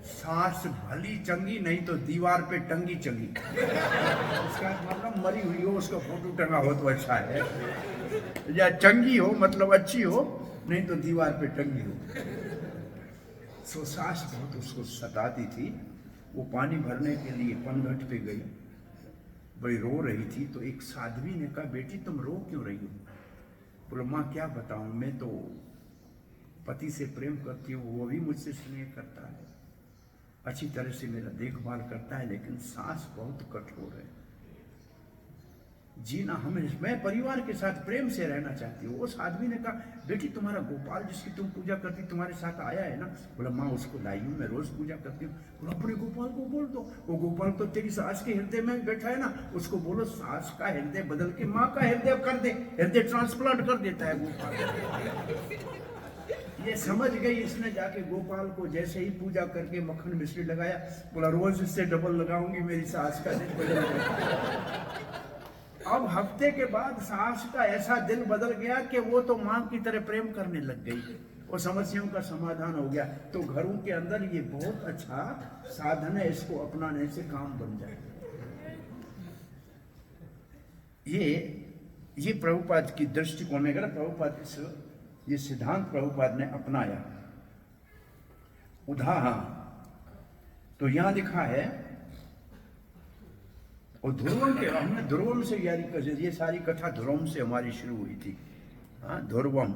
सांस भली चंगी नहीं तो दीवार पे टंगी चंगी। इसका मतलब मरी हुई हो उसका फोटो टंगा हो तो अच्छा है, या चंगी हो मतलब अच्छी हो, नहीं तो दीवार पे टंगी हो। सो सास बहुत उसको सताती थी। वो पानी भरने के लिए पनघट पे गई, बड़ी रो रही थी। तो एक साध्वी ने कहा, बेटी तुम रो क्यों रही हो? बोलो, माँ क्या बताऊं, मैं तो पति से प्रेम करती हूँ, वो भी मुझसे स्नेह करता है, अच्छी तरह से मेरा देखभाल करता है, लेकिन सास बहुत कठोर है। जीना मैं परिवार के साथ प्रेम से रहना चाहती हूँ। उस आदमी ने कहा, बेटी तुम्हारा गोपाल जिसकी तुम पूजा करती तुम्हारे साथ आया है ना? बोला, माँ उसको लाई हूँ, मैं रोज पूजा करती हूँ। बोला, अपने गोपाल को बोल दो, वो गोपाल तो तेरी सास के हृदय में बैठा है ना, उसको बोलो सास का हृदय बदल के माँ का हृदय कर दे, हृदय ट्रांसप्लांट कर देता है गोपाल। ये समझ गई। इसने जाके गोपाल को जैसे ही पूजा करके मक्खन मिश्री लगाया, बोला रोज इससे डबल लगाऊंगी, मेरी सास का दिल बदल गया। अब हफ्ते के बाद सास का ऐसा दिल बदल गया कि वो तो मां की तरह प्रेम करने लग गई। वो समस्याओं का समाधान हो गया। तो घरों के अंदर ये बहुत अच्छा साधन है, इसको अपनाने से काम बन जाए। ये प्रभुपाद की दृष्टिकोण में, अगर प्रभुपाद ये सिद्धांत प्रभुपाद ने अपनाया। उदाहरण तो यहां लिखा है, और ध्रुवम के, हमने ध्रुवम से यारी कर, ये सारी कथा ध्रुवम से हमारी शुरू हुई थी। हाँ, ध्रुवम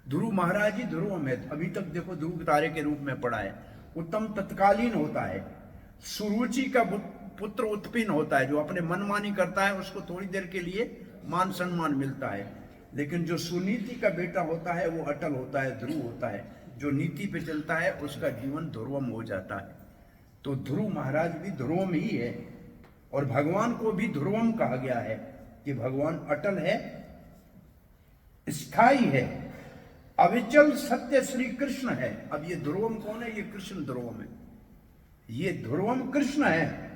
ध्रुव महाराज ही ध्रुव में अभी तक देखो ध्रुव तारे के रूप में पड़ा है। उत्तम तत्कालीन होता है, सुरुचि का पुत्र उत्पन्न होता है, जो अपने मनमानी करता है उसको थोड़ी देर के लिए मान सम्मान मिलता है, लेकिन जो सुनीति का बेटा होता है वो अटल होता है, ध्रुव होता है, जो नीति पे चलता है उसका जीवन ध्रुवम हो जाता है। तो ध्रुव महाराज भी ध्रुवम ही है, और भगवान को भी ध्रुवम कहा गया है कि भगवान अटल है, स्थायी है, अविचल सत्य श्री कृष्ण है। अब ये ध्रुवम कौन है? ये कृष्ण ध्रुवम है, ये ध्रुवम कृष्ण है।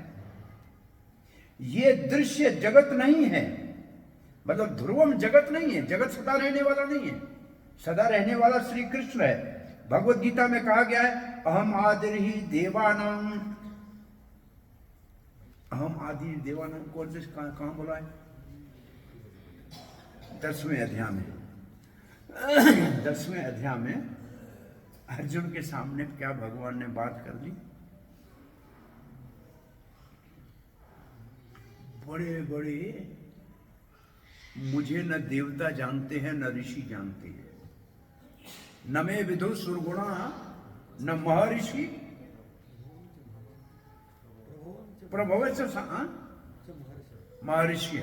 ये दृश्य जगत नहीं है, मतलब ध्रुवम जगत नहीं है, जगत सदा रहने वाला नहीं है, सदा रहने वाला श्री कृष्ण है। भगवत गीता में कहा गया है अहम आदिर्हि देवानाम, अहम आदि देवानाम कौन से कहां बोला है? 10वें अध्याय में, 10वें अध्याय में अर्जुन के सामने क्या भगवान ने बात कर ली? बड़े बड़े मुझे न देवता जानते हैं न ऋषि जानते हैं, न मे विदु सुरगुणा न महर्षि प्रभव महर्षि,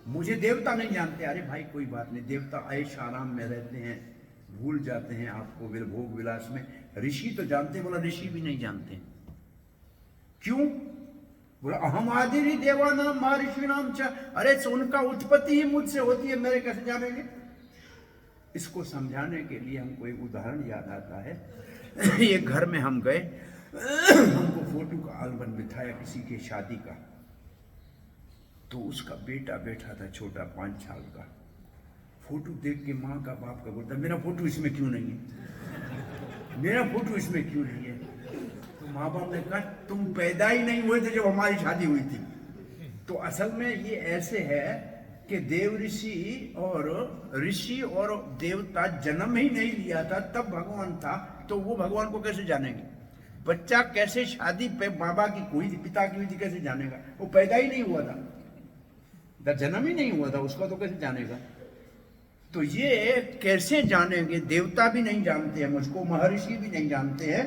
मुझे देवता नहीं जानते। अरे भाई कोई बात नहीं, देवता ऐश आराम में रहते हैं, भूल जाते हैं आपको भोग विलास में। ऋषि तो जानते, बोला ऋषि भी नहीं जानते। क्यों? बोला अहम आदि ही देवानाम महर्षि नाम च, अरे तो उनका उत्पत्ति ही मुझसे होती है, मेरे कैसे जानेंगे? इसको समझाने के लिए हमको एक उदाहरण याद आता है। एक घर में हम गए, हमको फोटो का एल्बम बिठाया किसी के शादी का, तो उसका बेटा बैठा था छोटा 5 साल का। फोटो देख के माँ का बाप का बोलता मेरा फोटो इसमें क्यों नहीं है, मेरा फोटो इसमें क्यों नहीं है? तो माँ बाप ने कहा तुम पैदा ही नहीं हुए थे जब हमारी शादी हुई थी। तो असल में ये ऐसे है कि देव ऋषि और देवता जन्म ही नहीं लिया था तब भगवान था, तो वो भगवान को कैसे जानेंगे? बच्चा कैसे शादी पे बाबा की हुई थी, पिता की हुई थी, कैसे जानेगा? वो पैदा ही नहीं हुआ था, जन्म ही नहीं हुआ था, उसका तो कैसे जानेगा? तो ये कैसे जानेंगे? देवता भी नहीं जानते हैं मुझको, महर्षि भी नहीं जानते हैं।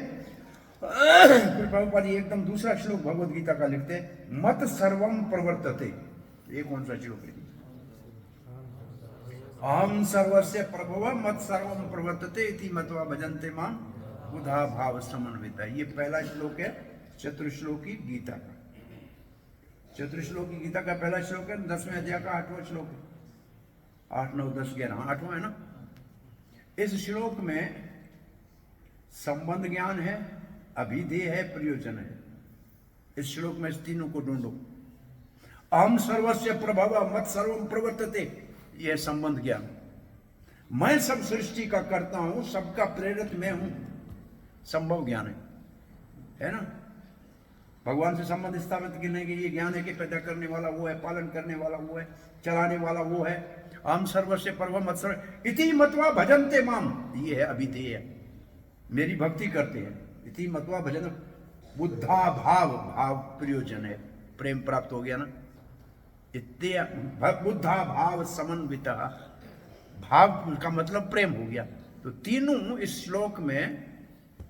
फिर प्रभुपाद एकदम दूसरा श्लोक भगवत गीता का लिखते हैं, मत सर्वम प्रवर्तते। ये कौन सा श्लोक है? अहम सर्वस्य प्रभव मत सर्वम प्रवर्तते इति मत्वा भजन्ते मां बुधा भाव समन्विता। ये पहला श्लोक है चतुर्श्लोकी गीता का। चतुर्श्लोकी गीता का पहला श्लोक है, 10वें अध्याय का 8वां श्लोक है। 8, 9, 10, 11, 8वां है ना। इस श्लोक में संबंध ज्ञान है, अभिधेय है, प्रयोजन है। इस श्लोक में इस तीनों को ढूंढो। अहम सर्वस्य प्रभव मत सर्वम प्रवर्तते, यह संबंध ज्ञान। मैं सब सृष्टि का करता हूं, सबका प्रेरित मैं हूं, संभव ज्ञान है ना। भगवान से संबंध स्थापित करने के ये ज्ञान है कि पैदा करने वाला वो है, पालन करने वाला वो है, चलाने वाला वो है। अहम सर्वस्य प्रभव मत सर्व इति मत्वा भजन्ते माम, ये है अभिधेय, मेरी भक्ति करते हैं। इति मत्वा भजन बुद्धा भाव, भाव प्रयोजन है, प्रेम प्राप्त हो गया ना। इत्ते बुद्धा भाव समन्विता, भाव का मतलब प्रेम हो गया। तो तीनों इस श्लोक में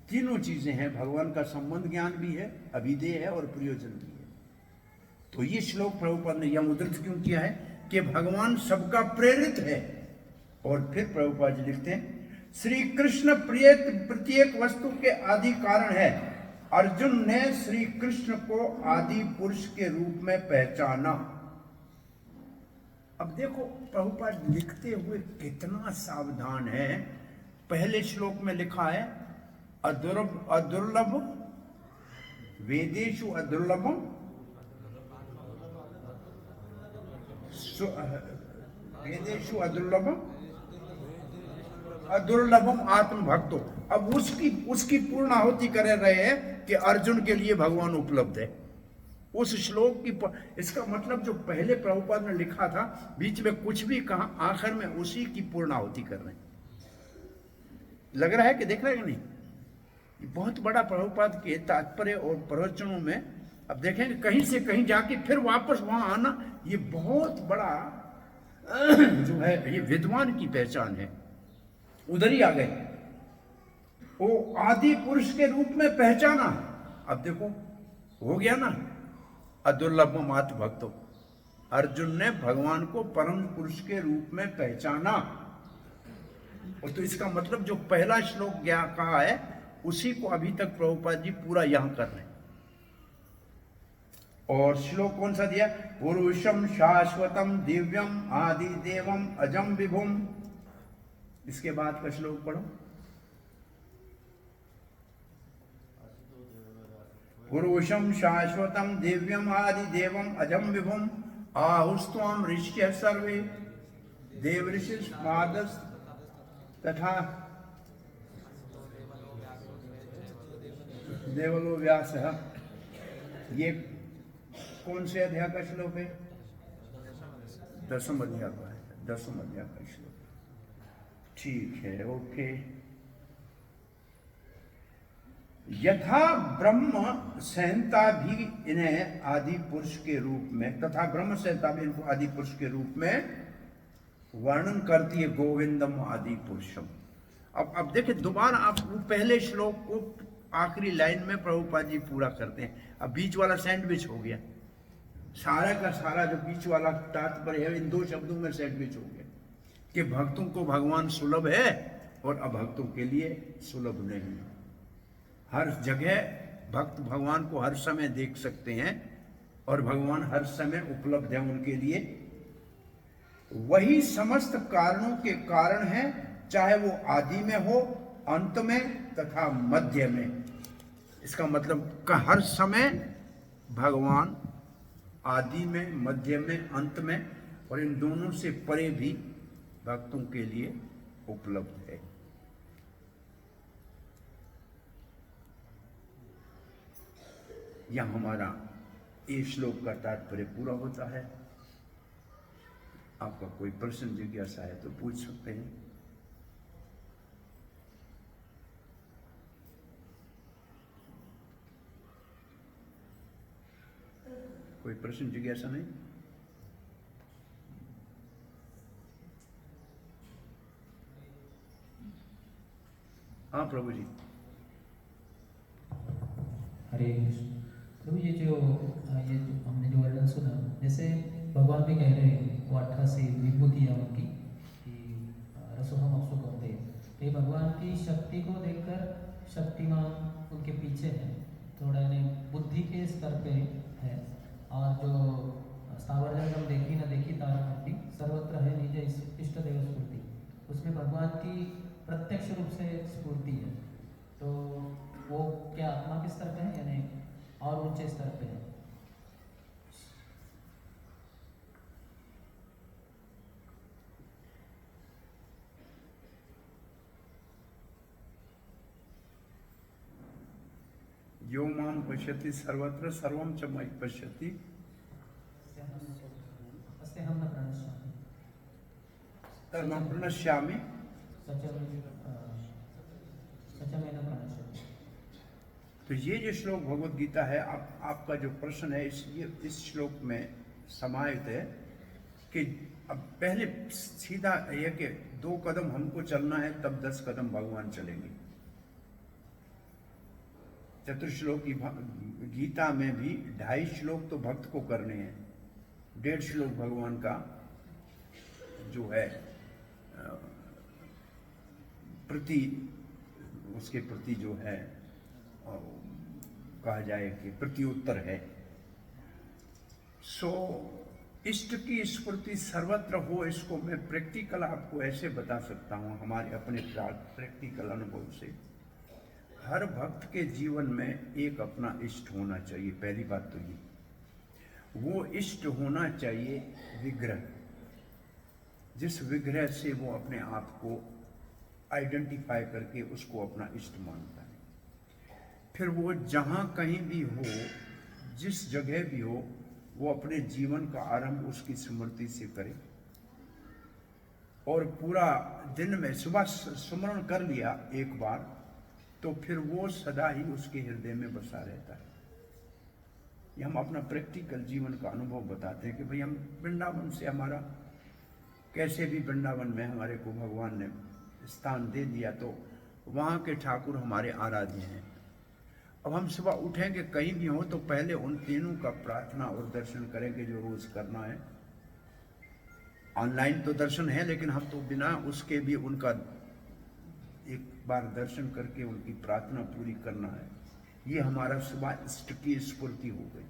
तीनों चीजें हैं, भगवान का संबंध ज्ञान भी है, अभिधेय है और प्रयोजन भी है। तो ये श्लोक प्रभुपाद ने यह उद्धृत क्यों किया है कि भगवान सबका प्रेरित है। और फिर प्रभुपाद जी लिखते हैं, श्री कृष्ण प्रत्येक वस्तु के आदि कारण है। अर्जुन ने श्री कृष्ण को आदि पुरुष के रूप में पहचाना। अब देखो प्रभुपाद लिखते हुए कितना सावधान है। पहले श्लोक में लिखा है अदुर्लभ वेदेषु अदुर्लभम वेदेषु अदुर्लभम आत्मभक्तो। अब उसकी पूर्ण आहुति कर रहे हैं कि अर्जुन के लिए भगवान उपलब्ध है। उस श्लोक की इसका मतलब जो पहले प्रभुपाद ने लिखा था, बीच में कुछ भी कहा, आखिर में उसी की पूर्ण आहुति कर रहे हैं। लग रहा है कि देख रहे हैं नहीं? बहुत बड़ा प्रभुपाद के तात्पर्य और प्रवचनों में अब देखेंगे, कहीं से कहीं जाके फिर वापस वहां आना, ये बहुत बड़ा जो है ये विद्वान की पहचान है। उधर ही आ गए, वो आदि पुरुष के रूप में पहचाना। अब देखो हो गया ना, अदुर्लभ मात भक्तो, अर्जुन ने भगवान को परम पुरुष के रूप में पहचाना। और तो इसका मतलब जो पहला श्लोक क्या कहा है उसी को अभी तक प्रभुपाद जी पूरा यहां कर रहे हैं। और श्लोक कौन सा दिया? पुरुषम शाश्वतम दिव्यम आदि देवम अजम विभुम। इसके बाद का श्लोक पढ़ो। पुरुषम शाश्वतम दिव्यम आदि देवम अजम विभुम आहुस्त्वम ऋष्य सर्वे देव ऋषि मादस तथा देवलो व्यास। ये कौन से अध्याय का श्लोक है? 10वें अध्याय का है, 10वें अध्याय का श्लोक। ठीक है, ओके। यथा ब्रह्म संहिता भी इन्हें आदि पुरुष के रूप में तथा ब्रह्म संहिता भी इनको आदि पुरुष के रूप में वर्णन करती है, गोविंदम आदि पुरुषम। अब देखिए दोबारा आप वो पहले श्लोक को आखिरी लाइन में प्रभुपाद जी पूरा करते हैं। अब बीच वाला सैंडविच हो गया, सारा का सारा जो बीच वाला तात्पर्य है इन दो शब्दों में सैंडविच हो गया कि भक्तों को भगवान सुलभ है और अभक्तों के लिए सुलभ नहीं है। हर जगह भक्त भगवान को हर समय देख सकते हैं और भगवान हर समय उपलब्ध है उनके लिए। वही समस्त कारणों के कारण है, चाहे वो आदि में हो, अंत में तथा मध्य में। इसका मतलब हर समय भगवान आदि में, मध्य में, अंत में और इन दोनों से परे भी भक्तों के लिए उपलब्ध है। यह हमारा इस श्लोक का तात्पर्य पूरा होता है। आपका कोई प्रश्न जिज्ञासा है तो पूछ सकते हैं। कोई प्रश्न जिज्ञासा नहीं? हाँ प्रभु जी। हरे कृष्ण। प्रभु ये जो हमने जो वर्णन सुना, जैसे भगवान भी कह रहे हैं वो 88 विभूतियाँ उनकी कि रसोहम अप्सु करते हैं, तो ये भगवान की शक्ति को देखकर शक्तिमान उनके पीछे है, थोड़ा यानी बुद्धि के स्तर पे है। और जो स्थावर जंगम देखी न देखी तारामूर्ति सर्वत्र है निज इष्ट देव स्फूर्ति, उसमें भगवान की प्रत्यक्ष रूप से स्फूर्ति है। तो वो क्या आत्मा के स्तर पे है यानी और ऊंचे स्तर पे है? यो माम पश्यति सर्वत्र सर्वम च मयि पश्यति अस्य हम न प्रणश्यामि तन्मम प्रणश्यामि सचमेन प्रणश्यामि। तो ये जो श्लोक भगवत गीता है, आपका जो प्रश्न है इस श्लोक में समाहित है कि अब पहले सीधा यह कि 2 कदम हमको चलना है तब 10 कदम भगवान चलेंगे। चतुर्श्लोक की गीता में भी 2.5 श्लोक तो भक्त को करने हैं, 1.5 श्लोक भगवान का जो है प्रति उसके प्रति जो है कहा जाए कि प्रत्युत्तर है। सो इष्ट की स्फूर्ति सर्वत्र हो, इसको मैं प्रैक्टिकल आपको ऐसे बता सकता हूँ हमारे अपने प्रैक्टिकल अनुभव से। हर भक्त के जीवन में एक अपना इष्ट होना चाहिए। पहली बात तो ये, वो इष्ट होना चाहिए विग्रह, जिस विग्रह से वो अपने आप को आइडेंटिफाई करके उसको अपना इष्ट मानता है। फिर वो जहाँ कहीं भी हो, जिस जगह भी हो, वो अपने जीवन का आरंभ उसकी स्मृति से करे और पूरा दिन में सुबह स्मरण कर लिया एक बार तो फिर वो सदा ही उसके हृदय में बसा रहता है। ये हम अपना प्रैक्टिकल जीवन का अनुभव बताते हैं कि भाई हम वृंदावन से हमारा कैसे भी वृंदावन में हमारे को भगवान ने स्थान दे दिया तो वहाँ के ठाकुर हमारे आराध्य हैं। अब हम सुबह उठेंगे कहीं भी हो तो पहले उन तीनों का प्रार्थना और दर्शन करेंगे जो रोज करना है। ऑनलाइन तो दर्शन है लेकिन हम तो बिना उसके भी उनका एक बार दर्शन करके उनकी प्रार्थना पूरी करना है। ये हमारा सुबह इष्ट की स्फूर्ति हो गई।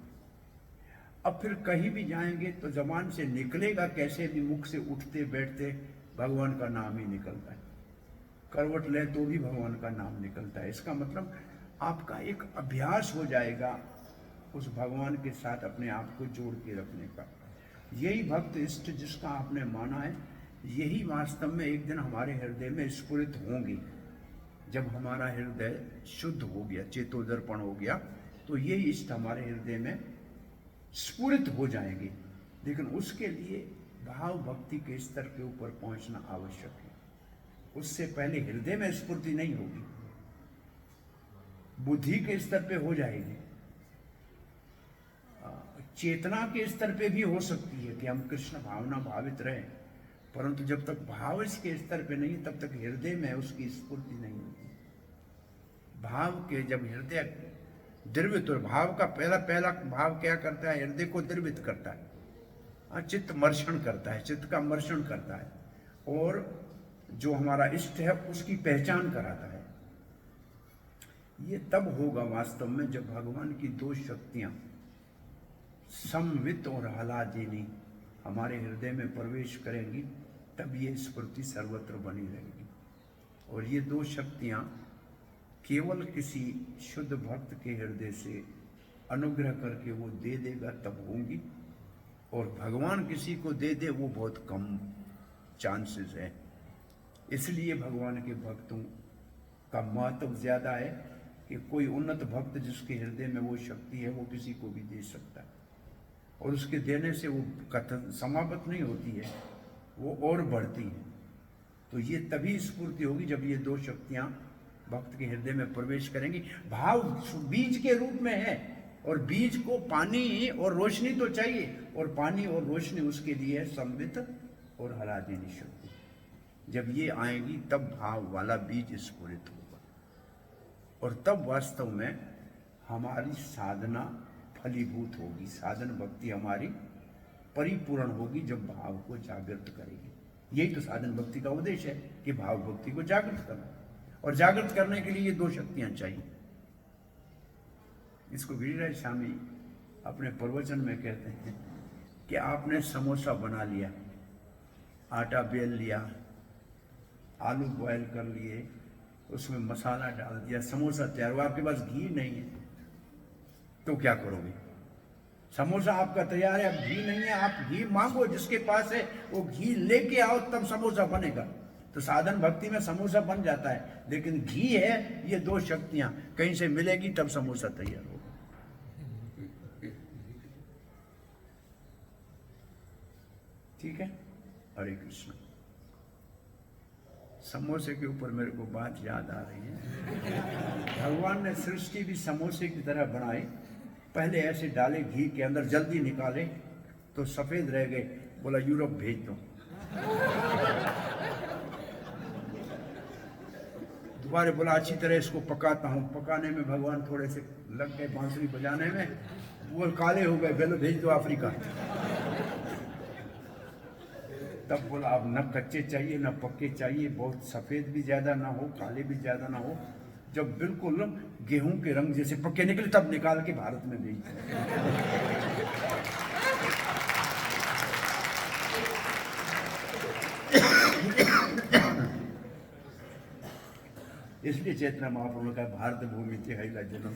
अब फिर कहीं भी जाएंगे तो जबान से निकलेगा कैसे भी, मुख से उठते बैठते भगवान का नाम ही निकलता है। करवट ले तो भी भगवान का नाम निकलता है। इसका मतलब आपका एक अभ्यास हो जाएगा उस भगवान के साथ अपने आप को जोड़ के रखने का। यही भक्त इष्ट जिसका आपने माना है, यही वास्तव में एक दिन हमारे हृदय में स्फुरित होंगी। जब हमारा हृदय शुद्ध हो गया, चेतोदर्पण हो गया, तो ये इष्ट हमारे हृदय में स्फुरित हो जाएंगे। लेकिन उसके लिए भाव भक्ति के स्तर के ऊपर पहुंचना आवश्यक है। उससे पहले हृदय में स्फूर्ति नहीं होगी, बुद्धि के स्तर पे हो जाएगी, चेतना के स्तर पे भी हो सकती है कि हम कृष्ण भावना भावित रहें, परंतु जब तक भाव इसके स्तर पे नहीं तब तक हृदय में उसकी स्फूर्ति नहीं होती। भाव के जब हृदय द्रवित, और भाव का पहला भाव क्या करता है, हृदय को द्रवित करता है, चित्त मर्षण करता है, चित्त का मर्षण करता है, और जो हमारा इष्ट है उसकी पहचान कराता है। ये तब होगा वास्तव में जब भगवान की दो शक्तियां संवित और हलादिनी हमारे हृदय में प्रवेश करेंगी, तब ये स्फूर्ति सर्वत्र बनी रहेगी। और ये दो शक्तियां केवल किसी शुद्ध भक्त के हृदय से अनुग्रह करके वो दे देगा तब होंगी, और भगवान किसी को दे दे वो बहुत कम चांसेस है। इसलिए भगवान के भक्तों का महत्व ज्यादा है कि कोई उन्नत भक्त जिसके हृदय में वो शक्ति है वो किसी को भी दे सकता है, और उसके देने से वो कथन समाप्त नहीं होती है, वो और बढ़ती है। तो ये तभी स्फूर्ति होगी जब ये दो शक्तियां भक्त के हृदय में प्रवेश करेंगी। भाव बीज के रूप में है, और बीज को पानी और रोशनी तो चाहिए, और पानी और रोशनी उसके लिए है संवित और हलादिनी शक्ति। जब ये आएगी तब भाव वाला बीज स्फुरित होगा, और तब वास्तव में हमारी साधना फलीभूत होगी। साधन भक्ति हमारी परिपूर्ण होगी जब भाव को जागृत करेगी। यही तो साधन भक्ति का उद्देश्य है कि भाव भक्ति को जागृत करना, और जागृत करने के लिए ये दो शक्तियां चाहिए। इसको गिरिराज स्वामी अपने प्रवचन में कहते हैं कि आपने समोसा बना लिया, आटा बेल लिया, आलू बॉयल कर लिए, उसमें मसाला डाल दिया, समोसा तैयार हुआ, आपके पास घी नहीं है तो क्या करोगे? समोसा आपका तैयार है, अब घी नहीं है, आप घी मांगो, जिसके पास है वो घी लेके आओ तब समोसा बनेगा। तो साधन भक्ति में समोसा बन जाता है, लेकिन घी है, ये दो शक्तियां कहीं से मिलेगी तब समोसा तैयार होगा। ठीक है, हरे कृष्ण। समोसे के ऊपर मेरे को बात याद आ रही है। भगवान ने सृष्टि भी समोसे की तरह बनाई। पहले ऐसे डाले घी के अंदर, जल्दी निकाले तो सफेद रह गए, बोला यूरोप भेज दो। दोबारा बोला अच्छी तरह इसको पकाता हूँ। पकाने में भगवान थोड़े से लग गए बांसुरी बजाने में, वो काले हो गए, बोलो भेज दो अफ्रीका। तब बोला अब न कच्चे चाहिए न पक्के चाहिए, बहुत सफेद भी ज्यादा ना हो, काले भी ज्यादा ना हो। जब बिल्कुल गेहूं के रंग जैसे पक्के निकले तब निकाल के भारत में भेज दिया। इसलिए चैतन्य महाप्रभु का भारत भूमि थी हैला जन्म,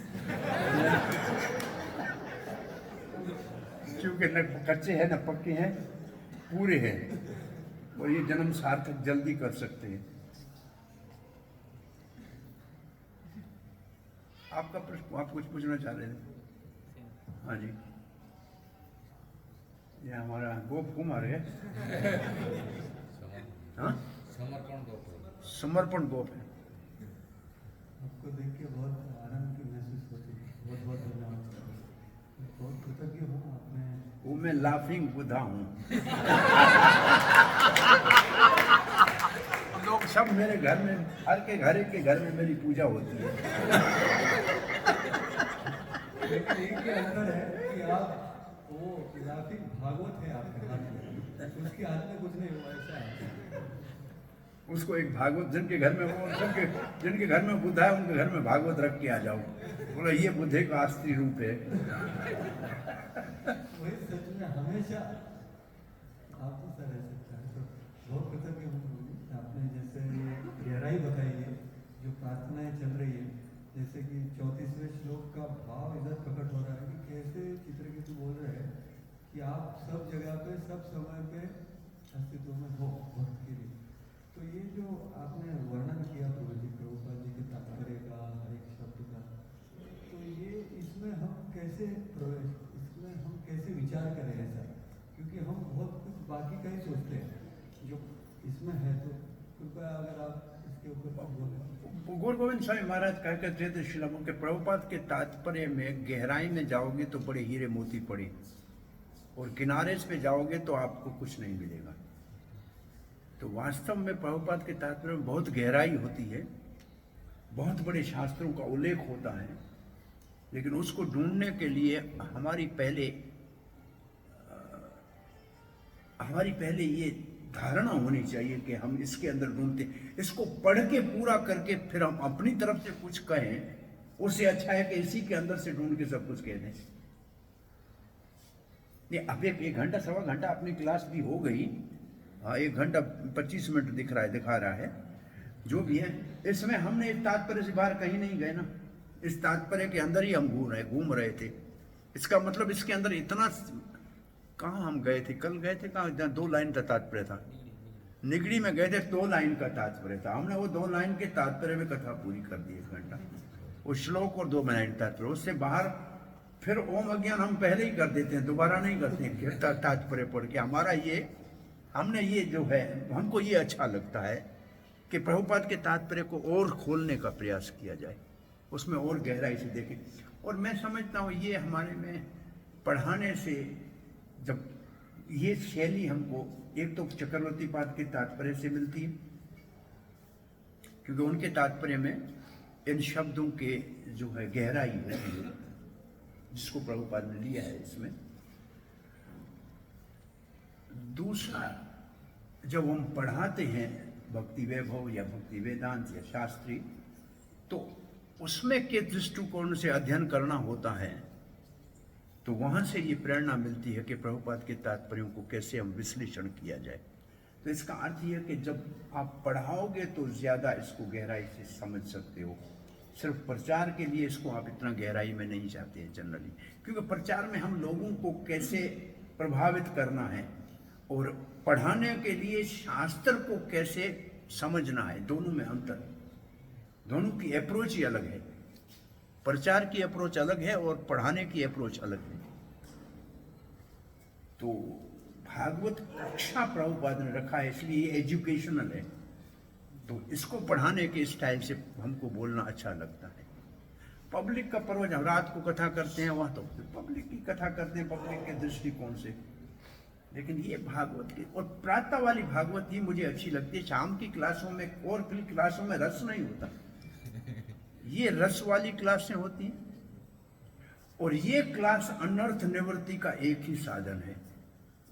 क्योंकि न कच्चे हैं न पक्के हैं, पूरे हैं, और ये जन्म सार्थक जल्दी कर सकते हैं। आपका प्रश्न, आप कुछ पूछना चाह रहे थे? हाँ जी, ये हमारा गोप कुमार है। हाँ, समर्पण गोप है। आपको देख के बहुत आनंद की महसूस होती है। बहुत बहुत धन्यवाद, बहुत कृतज्ञ हूँ। आपने वो मैं लाफिंग बुधा हूँ। लोग सब अब मेरे घर में हर के घर में मेरी पूजा होती है। लेकिन एक ही अंतर है कि आप वो ग्राफिक भागवत है आपके हाथ में, उसके हाथ में कुछ नहीं हुआ, ऐसा है। उसको एक भागवत जिनके घर में वो जिनके घर में बुद्ध है उनके घर में भागवत रख के आ जाओ, बोला ये बुद्धे का अस्त्री रूप है। वही सच में हमेशा आपको सर रह सकता है। तो बहुत कृतज्ञ हूँ आपने जैसे ये गहराई बताई है, जो प्रार्थनाएं चल रही है, जैसे कि 34वें श्लोक का भाव इधर प्रकट हो रहा है कि कैसे चित्रकेतु बोल रहे हैं कि आप सब जगह पे सब समय पे अस्तित्व में हो भक्त के लिए। तो ये जो आपने वर्णन किया प्रभु जी प्रभुपाद जी के तात्पर्य का, हर एक शब्द का, तो ये इसमें हम कैसे प्रवेश, इसमें हम कैसे विचार करें ऐसा, क्योंकि हम बहुत कुछ बाकी का ही सोचते हैं जो इसमें है। तो कृपया अगर आप इसके ऊपर कुछ बोलें। गुरु गोविंद स्वामी महाराज कह करते थे श्रीलम के प्रभुपाद के तात्पर्य में गहराई में जाओगे तो बड़े हीरे मोती पड़े, और किनारे पे जाओगे तो आपको कुछ नहीं मिलेगा। तो वास्तव में प्रभुपाद के तात्पर्य में बहुत गहराई होती है, बहुत बड़े शास्त्रों का उल्लेख होता है, लेकिन उसको ढूंढने के लिए हमारी पहले ये धारणा होनी चाहिए कि हम इसके अंदर ढूंढते, इसको पढ़ के पूरा करके फिर हम अपनी तरफ से कुछ कहें, उससे अच्छा है कि इसी के अंदर से ढूंढ के सब कुछ कह दें। नहीं, अब एक घंटा सवा घंटा अपनी क्लास भी हो गई, हाँ 1 घंटा 25 मिनट दिखा रहा है, जो भी है। इसमें हमने इस तात्पर्य से बाहर कहीं नहीं गए ना, इस तात्पर्य के अंदर ही हम घूम रहे थे। इसका मतलब इसके अंदर इतना, कहाँ हम गए थे, कल गए थे कहाँ, 2 लाइन का तात्पर्य था, निगड़ी में गए थे, 2 लाइन का तात्पर्य था। हमने वो 2 लाइन के तात्पर्य में कथा पूरी कर दी 1 घंटा, वो श्लोक और 2 लाइन तात्पर्य। उससे बाहर फिर ओम अज्ञान हम पहले ही कर देते हैं, दोबारा नहीं करते हैं फिर तात्पर्य पढ़ के। हमारा हमने ये जो है, हमको ये अच्छा लगता है कि प्रभुपाद के तात्पर्य को और खोलने का प्रयास किया जाए, उसमें और गहराई से देखें। और मैं समझता हूँ ये हमारे में पढ़ाने से, जब ये शैली हमको एक तो चक्रवर्ती पाद के तात्पर्य से मिलती है, क्योंकि उनके तात्पर्य में इन शब्दों के जो है गहराई होती है, जिसको प्रभुपाद ने लिया है इसमें। दूसरा, जब हम पढ़ाते हैं भक्ति वैभव या भक्ति वेदांत या शास्त्री, तो उसमें के दृष्टिकोण से अध्ययन करना होता है, तो वहां से ये प्रेरणा मिलती है कि प्रभुपाद के तात्पर्यों को कैसे हम विश्लेषण किया जाए। तो इसका अर्थ यह है कि जब आप पढ़ाओगे तो ज्यादा इसको गहराई से समझ सकते हो। सिर्फ प्रचार के लिए इसको आप इतना गहराई में नहीं जाते हैं जनरली, क्योंकि प्रचार में हम लोगों को कैसे प्रभावित करना है, और पढ़ाने के लिए शास्त्र को कैसे समझना है, दोनों में अंतर, दोनों की अप्रोच ही अलग है। प्रचार की अप्रोच अलग है और पढ़ाने की अप्रोच अलग है। तो भागवत कक्षा प्रभुपाद ने रखा है, इसलिए एजुकेशनल है, तो इसको पढ़ाने के स्टाइल से हमको बोलना अच्छा लगता है। पब्लिक का पर्व, जब रात को कथा करते हैं वहां तो पब्लिक की कथा करते हैं, पब्लिक के दृष्टिकोण से। लेकिन ये भागवत की और प्रातः वाली भागवत ही मुझे अच्छी लगती है। शाम की क्लासों में और क्लासों में रस नहीं होता, ये रस वाली क्लासें होती हैं। और ये क्लास अनर्थ निवृत्ति का एक ही साधन है,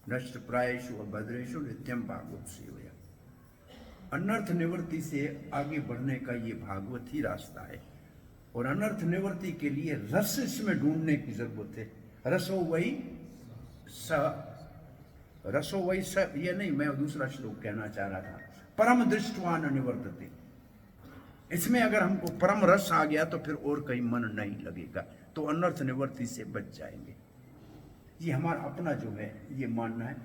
नष्ट प्रायेषु और भद्रेषु नित्यम भागवत सेवया। अनर्थ निवृत्ति से आगे बढ़ने का ये भागवत ही रास्ता है। और अनर्थ निवृत्ति के लिए रस इसमें ढूंढने की जरूरत है। रसो वही स, ये नहीं, मैं दूसरा श्लोक कहना चाह रहा था, परम दृष्टवान निवर्तते। इसमें अगर हमको परम रस आ गया तो फिर और कहीं मन नहीं लगेगा, तो अनर्थ निवृत्ति से बच जाएंगे। ये हमारा अपना जो है ये मानना है।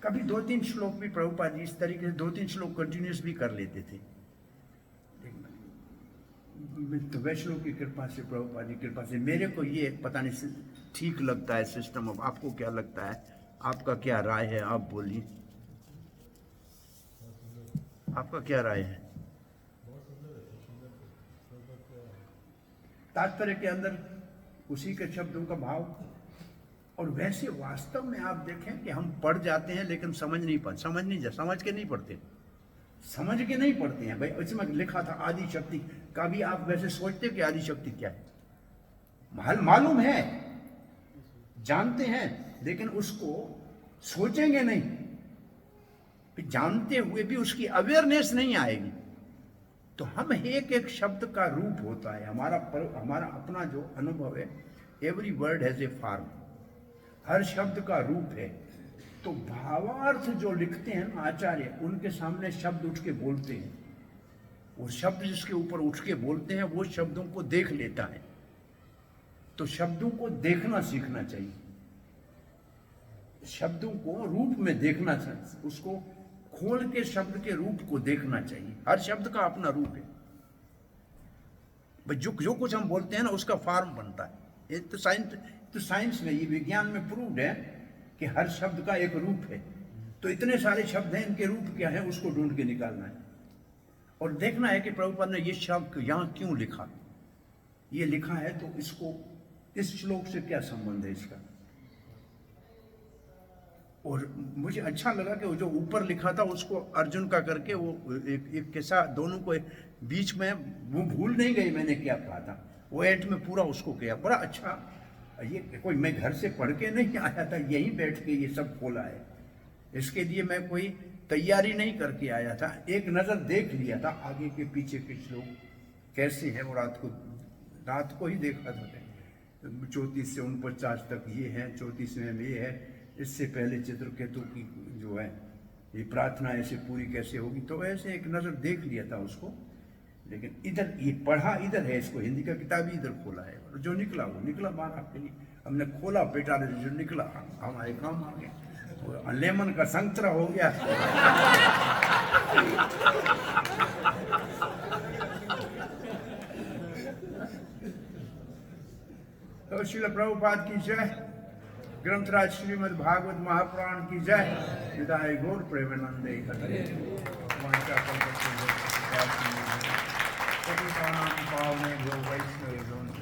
कभी 2-3 श्लोक भी प्रभुपाद जी इस तरीके से 2-3 श्लोक कंटिन्यूस भी कर लेते थे। तो वैष्णव की कृपा से, प्रभुपाद जी की कृपा से मेरे को ये पता नहीं ठीक लगता है सिस्टम। अब आपको क्या लगता है, आपका क्या राय है, आप बोलिए, आपका क्या राय है? तात्पर्य के अंदर उसी के शब्दों का भाव और वैसे वास्तव में आप देखें कि हम पढ़ जाते हैं लेकिन समझ के नहीं पढ़ते, समझ के नहीं पढ़ते हैं। भाई इसमें लिखा था आदि शक्ति, कभी आप वैसे सोचते कि आदि शक्ति क्या है? मालूम है, जानते हैं, लेकिन उसको सोचेंगे नहीं, फिर जानते हुए भी उसकी अवेयरनेस नहीं आएगी। तो हम एक शब्द का रूप होता है हमारा अपना जो अनुभव है। Every word has a form, हर शब्द का रूप है। तो भावार्थ जो लिखते हैं ना आचार्य, उनके सामने शब्द उठ के बोलते हैं, वो शब्द जिसके ऊपर उठ के बोलते हैं वो शब्दों को देख लेता है। तो शब्दों को देखना सीखना चाहिए, शब्दों को रूप में देखना चाहिए, उसको खोल के शब्द के रूप को देखना चाहिए। हर शब्द का अपना रूप है। भाई जो कुछ हम बोलते हैं ना उसका फॉर्म बनता है। ये तो साइंस में, ये विज्ञान में प्रूव्ड है कि हर शब्द का एक रूप है। तो इतने सारे शब्द हैं, इनके रूप क्या है उसको ढूंढ के निकालना है और देखना है कि प्रभुपाद ने ये शब्द यहाँ क्यों लिखा, ये लिखा है तो इसको इस श्लोक से क्या संबंध है इसका। और मुझे अच्छा लगा कि वो जो ऊपर लिखा था उसको अर्जुन का करके वो एक कैसा दोनों को बीच में वो भूल नहीं गई मैंने क्या कहा था, वो एंड में पूरा उसको किया। बड़ा अच्छा, ये कोई मैं घर से पढ़ के नहीं आया था, यहीं बैठ के ये सब खोला है। इसके लिए मैं कोई तैयारी नहीं करके आया था, एक नज़र देख लिया था आगे के पीछे के श्लोक कैसे हैं। वो रात को ही देखा था, 34 से 49 तक ये है, 34वें में ये है, इससे पहले चित्रकेतु की जो है ये प्रार्थना ऐसे पूरी कैसे होगी, तो ऐसे एक नज़र देख लिया था उसको। लेकिन इधर ये पढ़ा इधर है, इसको हिंदी का किताब ही इधर खोला है, जो निकला वो निकला बाहर आपके लिए। हमने खोला बेटा ने जो निकला हमारे काम आ गया, लेमन का संतरा हो गया। तो श्रील प्रभुपाद की जय, ग्रंथराज श्रीमद् भागवत महापुराण की जय। विदाई गौर प्रेमानंदे पावने जो वैष्णव